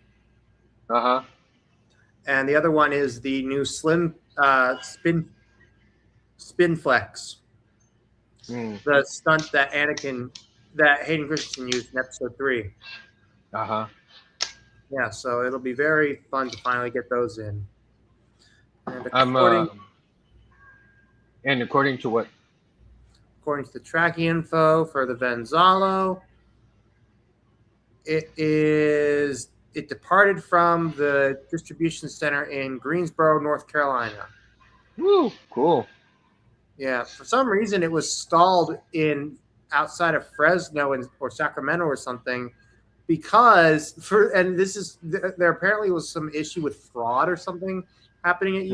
Uh huh. and the other one is the new Slim Spin Flex, Mm. the stunt that Hayden Christensen used in episode 3. Uh huh. Yeah, so it'll be very fun to finally get those in. And I'm and according to what? according to the tracking info for the Venzalo, it departed from the distribution center in Greensboro, North Carolina. Woo, cool. Yeah, for some reason it was stalled in outside of Fresno or Sacramento or something because there apparently was some issue with fraud or something happening at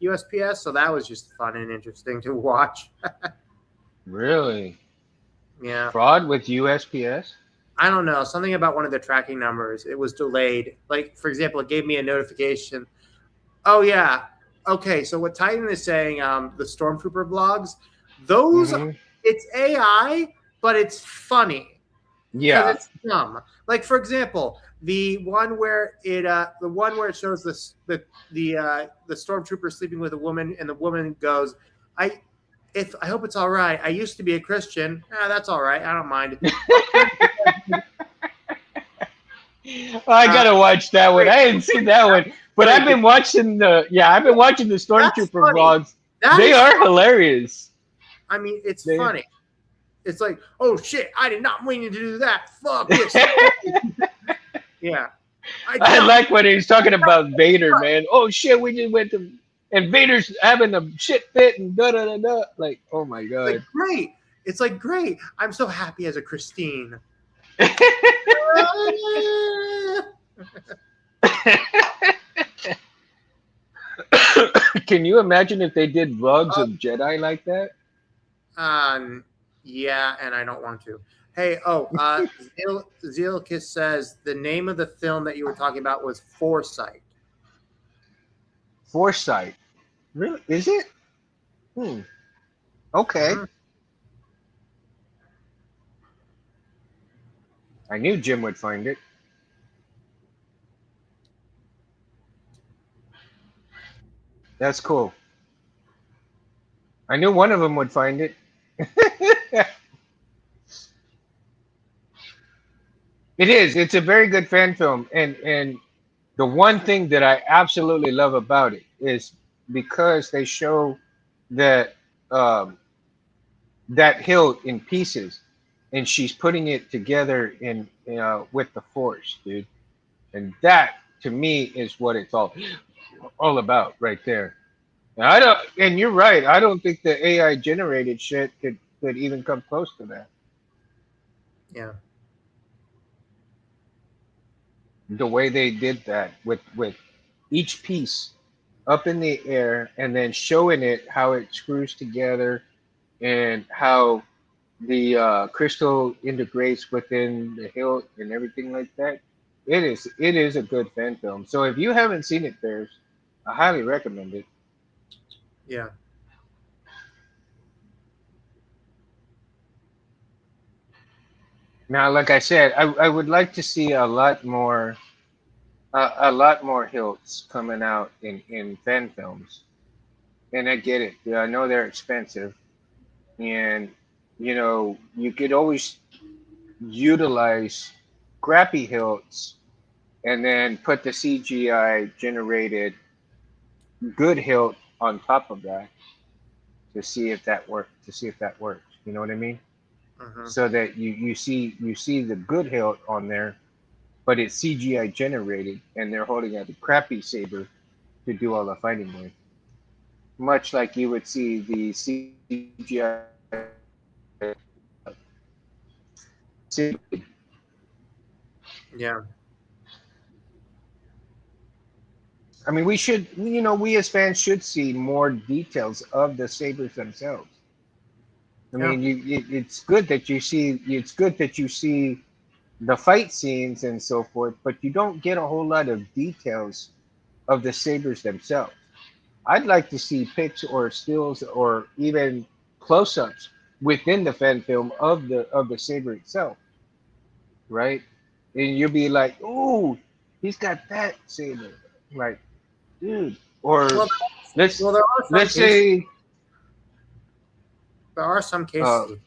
USPS, so that was just fun and interesting to watch. Really? Yeah. Fraud with USPS? I don't know, something about one of the tracking numbers. It was delayed. Like, for example, it gave me a notification. Oh, yeah. Okay, so what Titan is saying, the Stormtrooper vlogs, those, it's AI, but it's funny because Yeah. it's dumb. Like, for example, the one where it shows the Stormtrooper sleeping with a woman, and the woman goes, I hope it's all right. I used to be a Christian. That's all right. I don't mind. I gotta watch that one. I hadn't seen that one, but I've been watching the Stormtrooper vlogs. They are hilarious. I mean, it's funny. It's like, oh shit, I did not mean you to do that. Fuck this. Yeah. I like when he's talking about Vader, man. Oh shit, we just went to and Vader's having a shit fit and da da da da. Like, oh my god. Like, great. It's like great. I'm so happy as a Christine. Can you imagine if they did vlogs of Jedi like that? Yeah, and I don't want to. Hey, Zealkis says the name of the film that you were talking about was Foresight. Foresight. Really? Is it? Hmm. Okay. Hmm. I knew Jim would find it. That's cool. I knew one of them would find it. It is. It's a very good fan film, and the one thing that I absolutely love about it is because they show that um, that hilt in pieces, and she's putting it together in with the force, dude. And that to me is what it's all about right there. And I don't. And you're right. I don't think the AI generated shit could even come close to that. Yeah. The way they did that with each piece up in the air and then showing it how it screws together and how the crystal integrates within the hilt and everything like that. It is a good fan film. So if you haven't seen it, Bears, I highly recommend it. Yeah. Now, like I said, I would like to see a lot more hilts coming out in fan films. And I get it. Yeah, I know they're expensive, and you could always utilize crappy hilts and then put the CGI generated good hilt on top of that to see if that works. You know what I mean? Hmm. So that you see the good hilt on there, but it's CGI generated, and they're holding out a crappy saber to do all the fighting with. Much like you would see the CGI Yeah. I mean, we as fans should see more details of the sabers themselves. I Yeah. mean, it's good that you see the fight scenes and so forth, but you don't get a whole lot of details of the sabers themselves. I'd like to see pics or stills or even close-ups within the fan film of the saber itself, right? And you'll be like, "Ooh, he's got that saber," like, dude. Or Well, let's well, there are some let's cases. say, There are some uh, cases.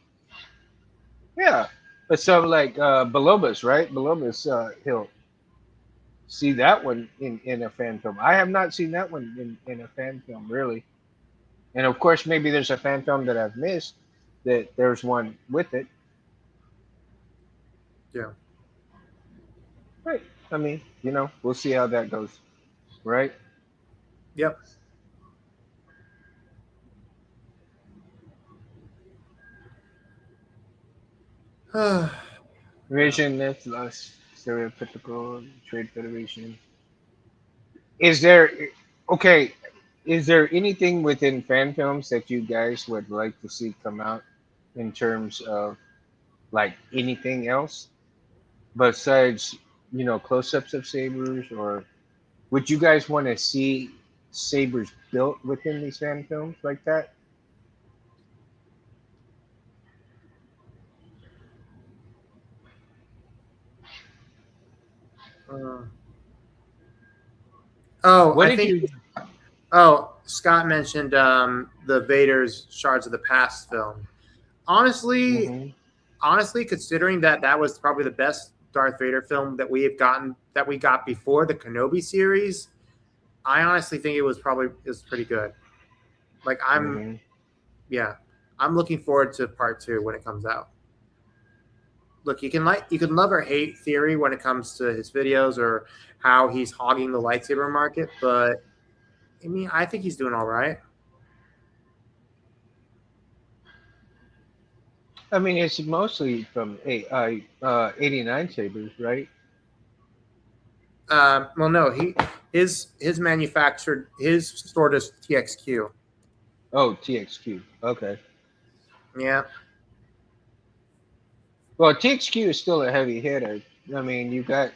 yeah, but some like Balobas, right? Balobas hill. See that one in a fan film. I have not seen that one in a fan film really. And of course, maybe there's a fan film that I've missed that there's one with it. Yeah. Right. I mean, we'll see how that goes. Right. Yep. Yeah. Vision, that's last stereotypical trade federation. Is there okay? Is there anything within fan films that you guys would like to see come out in terms of like anything else besides close-ups of sabers, or would you guys want to see sabers built within these fan films like that? Uh, oh, What I did think. you? Oh, Scott mentioned the Vader's Shards of the Past film. Honestly, Hmm. honestly, considering that that was probably the best Darth Vader film that we got before the Kenobi series, I honestly think it was pretty good. Like Hmm. yeah, I'm looking forward to part two when it comes out. Look, you can love or hate theory when it comes to his videos or how he's hogging the lightsaber market, but I mean, I think he's doing all right. I mean, it's mostly from 89 sabers, right? Well, no, his manufactured his stored as TXQ. Oh, TXQ. Okay. Yeah, Well, TXQ is still a heavy hitter. I mean, you got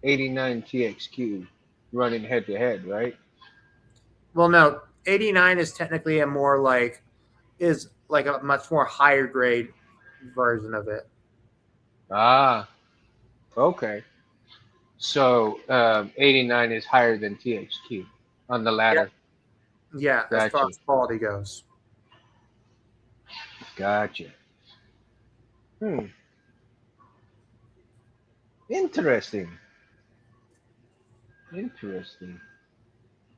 89 TXQ running head to head, right? Well, no, 89 is technically a more like is like a much more higher grade version of it. Ah, okay. So 89 is higher than TXQ on the Yeah, ladder. yeah, as far Gotcha. as quality goes. Gotcha. Hmm. Interesting. Interesting.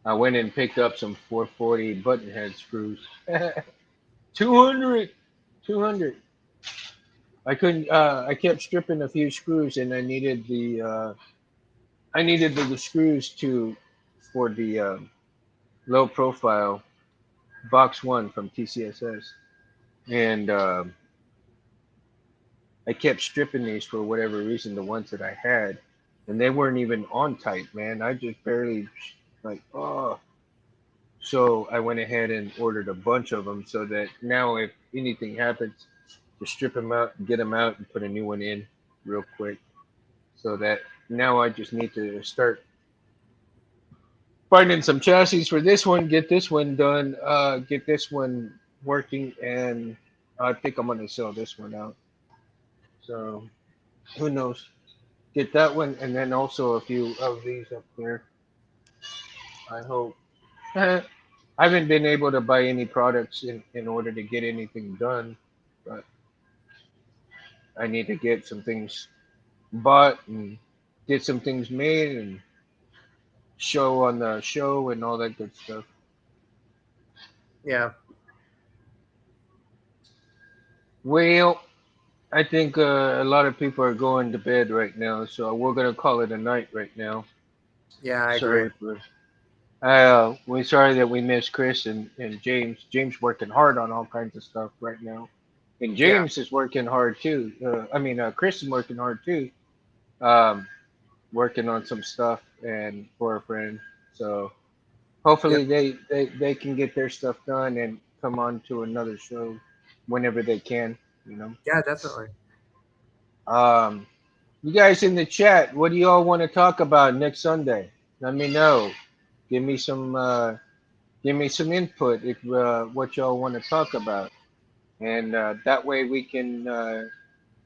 I went and picked up some 440 button head screws. 200. 200. I couldn't. I kept stripping a few screws, and I needed the. I needed the screws to for the low profile box one from TCSS, and I kept stripping these for whatever reason. The ones that I had, and they weren't even on tight, man. I just barely like oh. So I went ahead and ordered a bunch of them so that now if anything happens, to strip them out, get them out, and put a new one in real quick. So that now I just need to start finding some chassis for this one, get this one done, get this one working, and I think I'm gonna sell this one out. So who knows? Get that one, and then also a few of these up there. I hope. I haven't been able to buy any products in order to get anything done, but I need to get some things bought and get some things made and show on the show and all that good stuff. Yeah, Well, I think a lot of people are going to bed right now, so we're gonna call it a night right now. yeah, I agree. Sorry for we're sorry that we missed Chris and James. James working hard on all kinds of stuff right now, and Yeah, James is working hard too. I mean, Chris is working hard too, um, working on some stuff and for a friend. So yep, hopefully they can get their stuff done and come on to another show whenever they can. You know. yeah, definitely. Um, You guys in the chat, what do y'all want to talk about next Sunday? Let me know. Give me some give me some input if what y'all want to talk about, and that way we can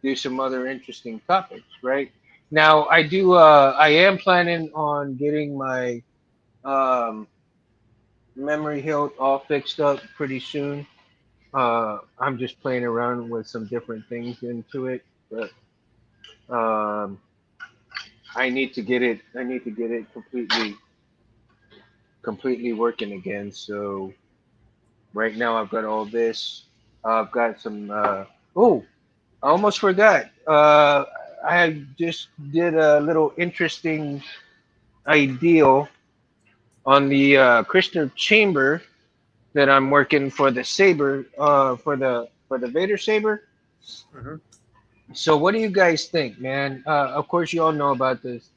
do some other interesting topics. Right now, I am planning on getting my um, memory hilt all fixed up pretty soon. I'm just playing around with some different things into it, but I need to get it. I need to get it completely working again. So right now I've got all this. I've got some. Oh, I almost forgot. I just did a little interesting ideal on the crystal chamber that I'm working for the saber. For the Vader saber. Hmm. So what do you guys think, man? Of course you all know about this.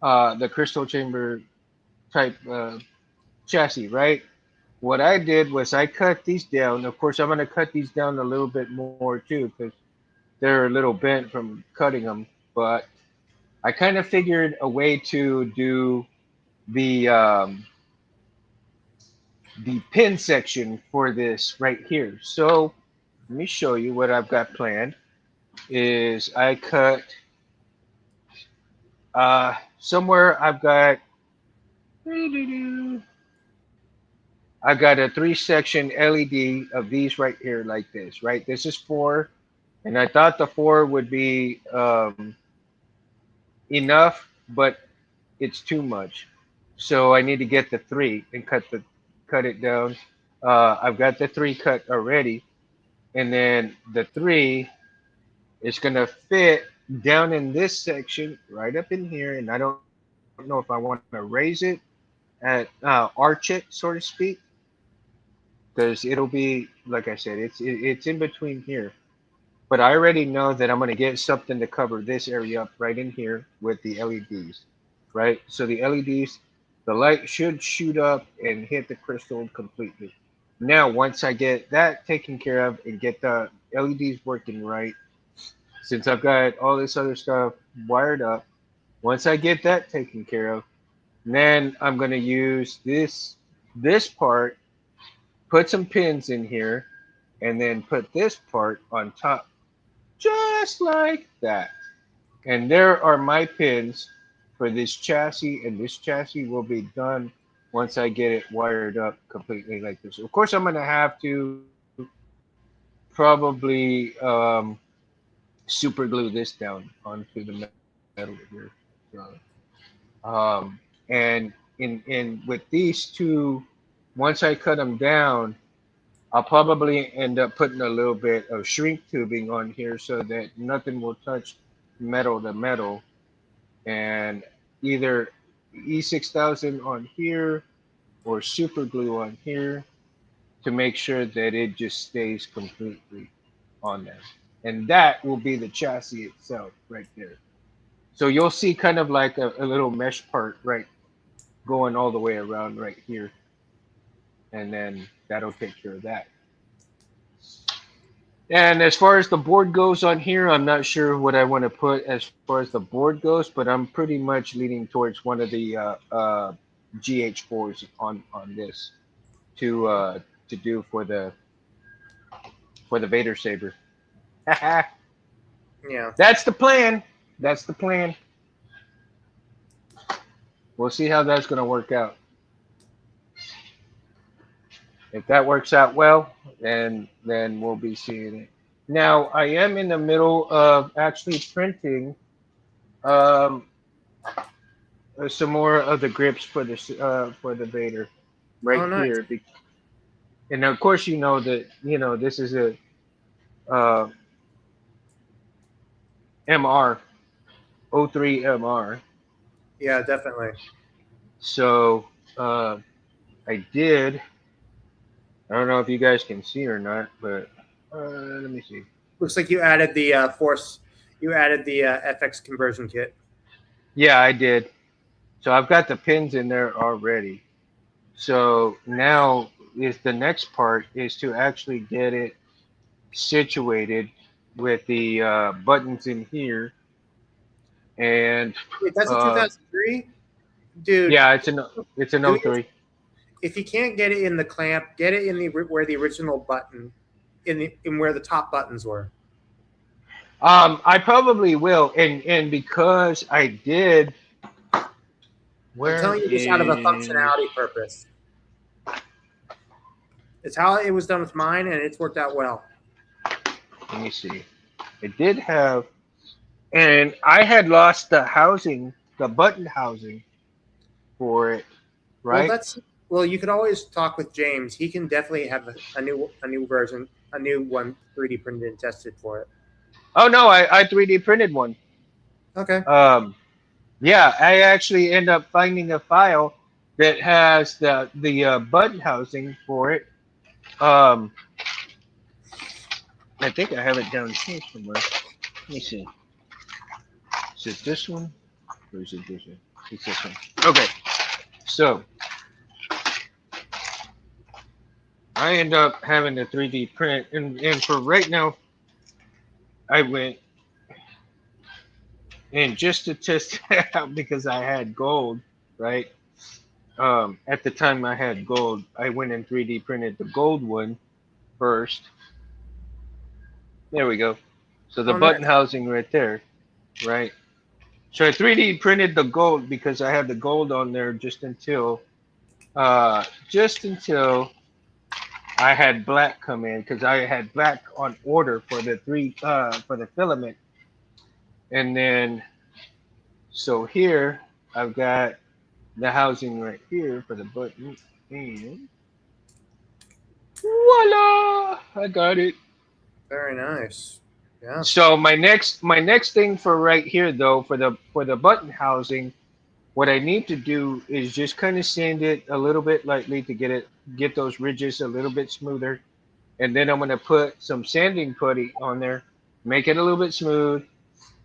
The crystal chamber type chassis, right? What I did was I cut these down. Of course, I'm going to cut these down a little bit more too because they're a little bent from cutting them. But I kind of figured a way to do the um, the pin section for this right here. So let me show you what I've got planned. Is I cut somewhere I've got a three section LED of these right here like this. Right, this is four, and I thought the four would be enough, but it's too much. So I need to get the three and cut it down. I've got the three cut already, and then the three is gonna fit down in this section right up in here. And I don't know if I want to raise it at arch it, so to speak, because it'll be like I said, it's in between here. But I already know that I'm going to get something to cover this area up right in here with the LEDs, right? So the LEDs, the light should shoot up and hit the crystal completely. Now, once I get that taken care of and get the LEDs working right, since I've got all this other stuff wired up, once I get that taken care of, then I'm gonna use this part, put some pins in here, and then put this part on top, just like that. And there are my pins for this chassis, and this chassis will be done once I get it wired up completely like this. Of course, I'm gonna have to probably super glue this down onto the metal here. So, and in with these two, once I cut them down, I'll probably end up putting a little bit of shrink tubing on here so that nothing will touch metal to metal, and either E6000 on here or super glue on here to make sure that it just stays completely on there. And that will be the chassis itself right there. So you'll see kind of like a little mesh part right going all the way around right here. And then that'll take care of that. And as far as the board goes on here, I'm not sure what I want to put as far as the board goes, but I'm pretty much leaning towards one of the GH4s on this to do for the Vader saber. Yeah. That's the plan. That's the plan. We'll see how that's going to work out. If that works out well, then we'll be seeing it. Now I am in the middle of actually printing um, some more of the grips for the Vader Oh, right nice. here. And of course, you know that this is a uh, MR 03 MR. Yeah, definitely. So I did. I don't know if you guys can see or not, but let me see. Looks like you added the force. You added the FX conversion kit. Yeah, I did. So I've got the pins in there already. So now is the next part is to actually get it situated with the buttons in here, and Wait, that's a uh, 2003, dude. yeah, it's an Do O you, three. if you can't get it in the clamp, get it in the where the original button in where the top buttons were. I probably will, and because I did, I'm where telling you this out of a is? functionality purpose. It's how it was done with mine, and it's worked out well. Let me see. It did have, and I had lost the housing, the button housing for it, Well, right? you could always talk with James. He can definitely have a new version, a new one 3D printed and tested for it. Oh no, I 3D printed one. Okay. Um, yeah, I actually end up finding a file that has the button housing for it. Um, I think I have it down here somewhere. Let me see. Is it this one? Or is it this one? It's this one. Okay. So I end up having a 3D print, and for right now, I went and just to test it out because I had gold, right? At the time I had gold, I went and 3D printed the gold one first. There we go. So the Oh, button nice. housing right there, right? So I 3D printed the gold because I had the gold on there just until I had black come in because I had black on order for the for the filament, and then so here I've got the housing right here for the button, and voila, I got it. Very nice. Yeah. So my next thing for right here though for the button housing, what I need to do is just kind of sand it a little bit lightly to get those ridges a little bit smoother, and then I'm gonna put some sanding putty on there, make it a little bit smooth,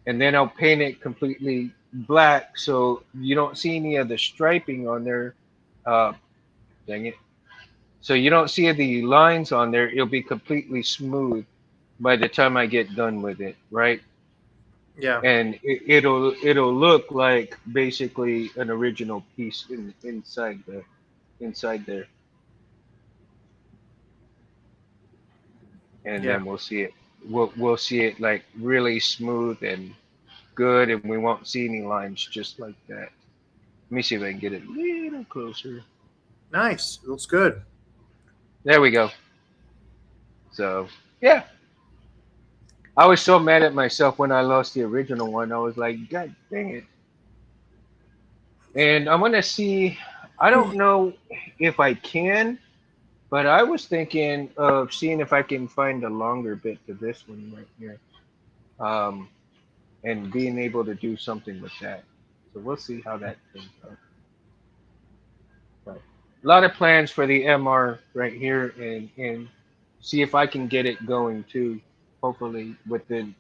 and then I'll paint it completely black so you don't see any of the striping on there. Uh, dang it. So you don't see the lines on there. It'll be completely smooth by the time I get done with it, right? Yeah. and it'll look like basically an original piece inside there, and Yeah. then we'll see it like really smooth and good, and we won't see any lines just like that. Let me see if I can get it a little closer. Nice. It looks good. There we go. So yeah, I was so mad at myself when I lost the original one. I was like, God dang it. And I'm gonna see. I don't know if I can, but I was thinking of seeing if I can find a longer bit to this one right here, um, and being able to do something with that. So we'll see how that turns out. But a lot of plans for the MR right here, and see if I can get it going too. Hopefully within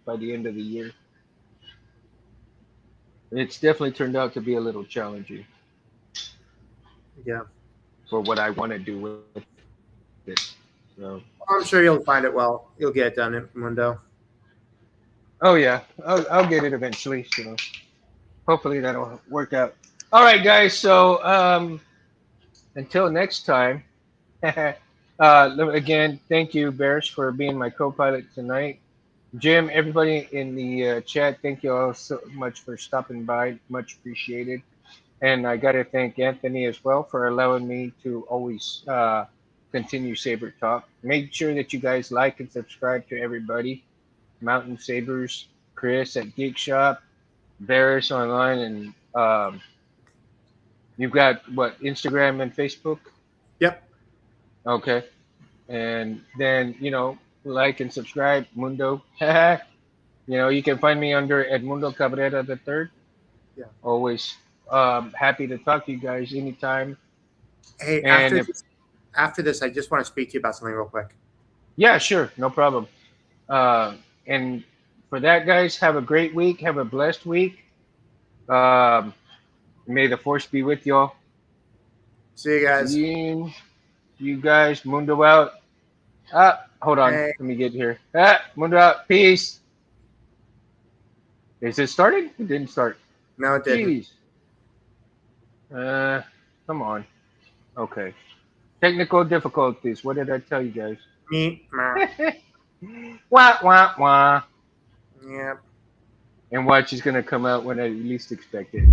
by the end of the year. It's definitely turned out to be a little challenging Yeah. for what I want to do with it. So, I'm sure you'll find it well. You'll get it done in Mundo. oh yeah, I'll get it eventually. So hopefully that'll work out. All right, guys. So until next time. Again, thank you, Bears, for being my co-pilot tonight. Jim, everybody in the chat, thank you all so much for stopping by. Much appreciated. And I got to thank Anthony as well for allowing me to always continue Saber Talk. Make sure that you guys like and subscribe to everybody. Mountain Sabers, Chris at Geek Shop, Bears Online, and you've got what, Instagram and Facebook? Yep. Okay. And then, like and subscribe, Mundo. You can find me under Edmundo Cabrera the third. Yeah. Always happy to talk to you guys anytime. Hey, And after this, I just want to speak to you about something real quick. yeah, sure, no problem. And for that, guys, have a great week. Have a blessed week. Um, may the force be with y'all. See you guys. See you guys. Mundo out. Hold on. Hey. Let me get here. Mundo out. Peace. Is it started? It didn't start. No, it didn't. Jeez. Come on. Okay. Technical difficulties. What did I tell you guys? Me. Wah, wah, wah. Yeah. And watch is going to come out when I least expect it.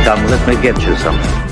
Come, let me get you something.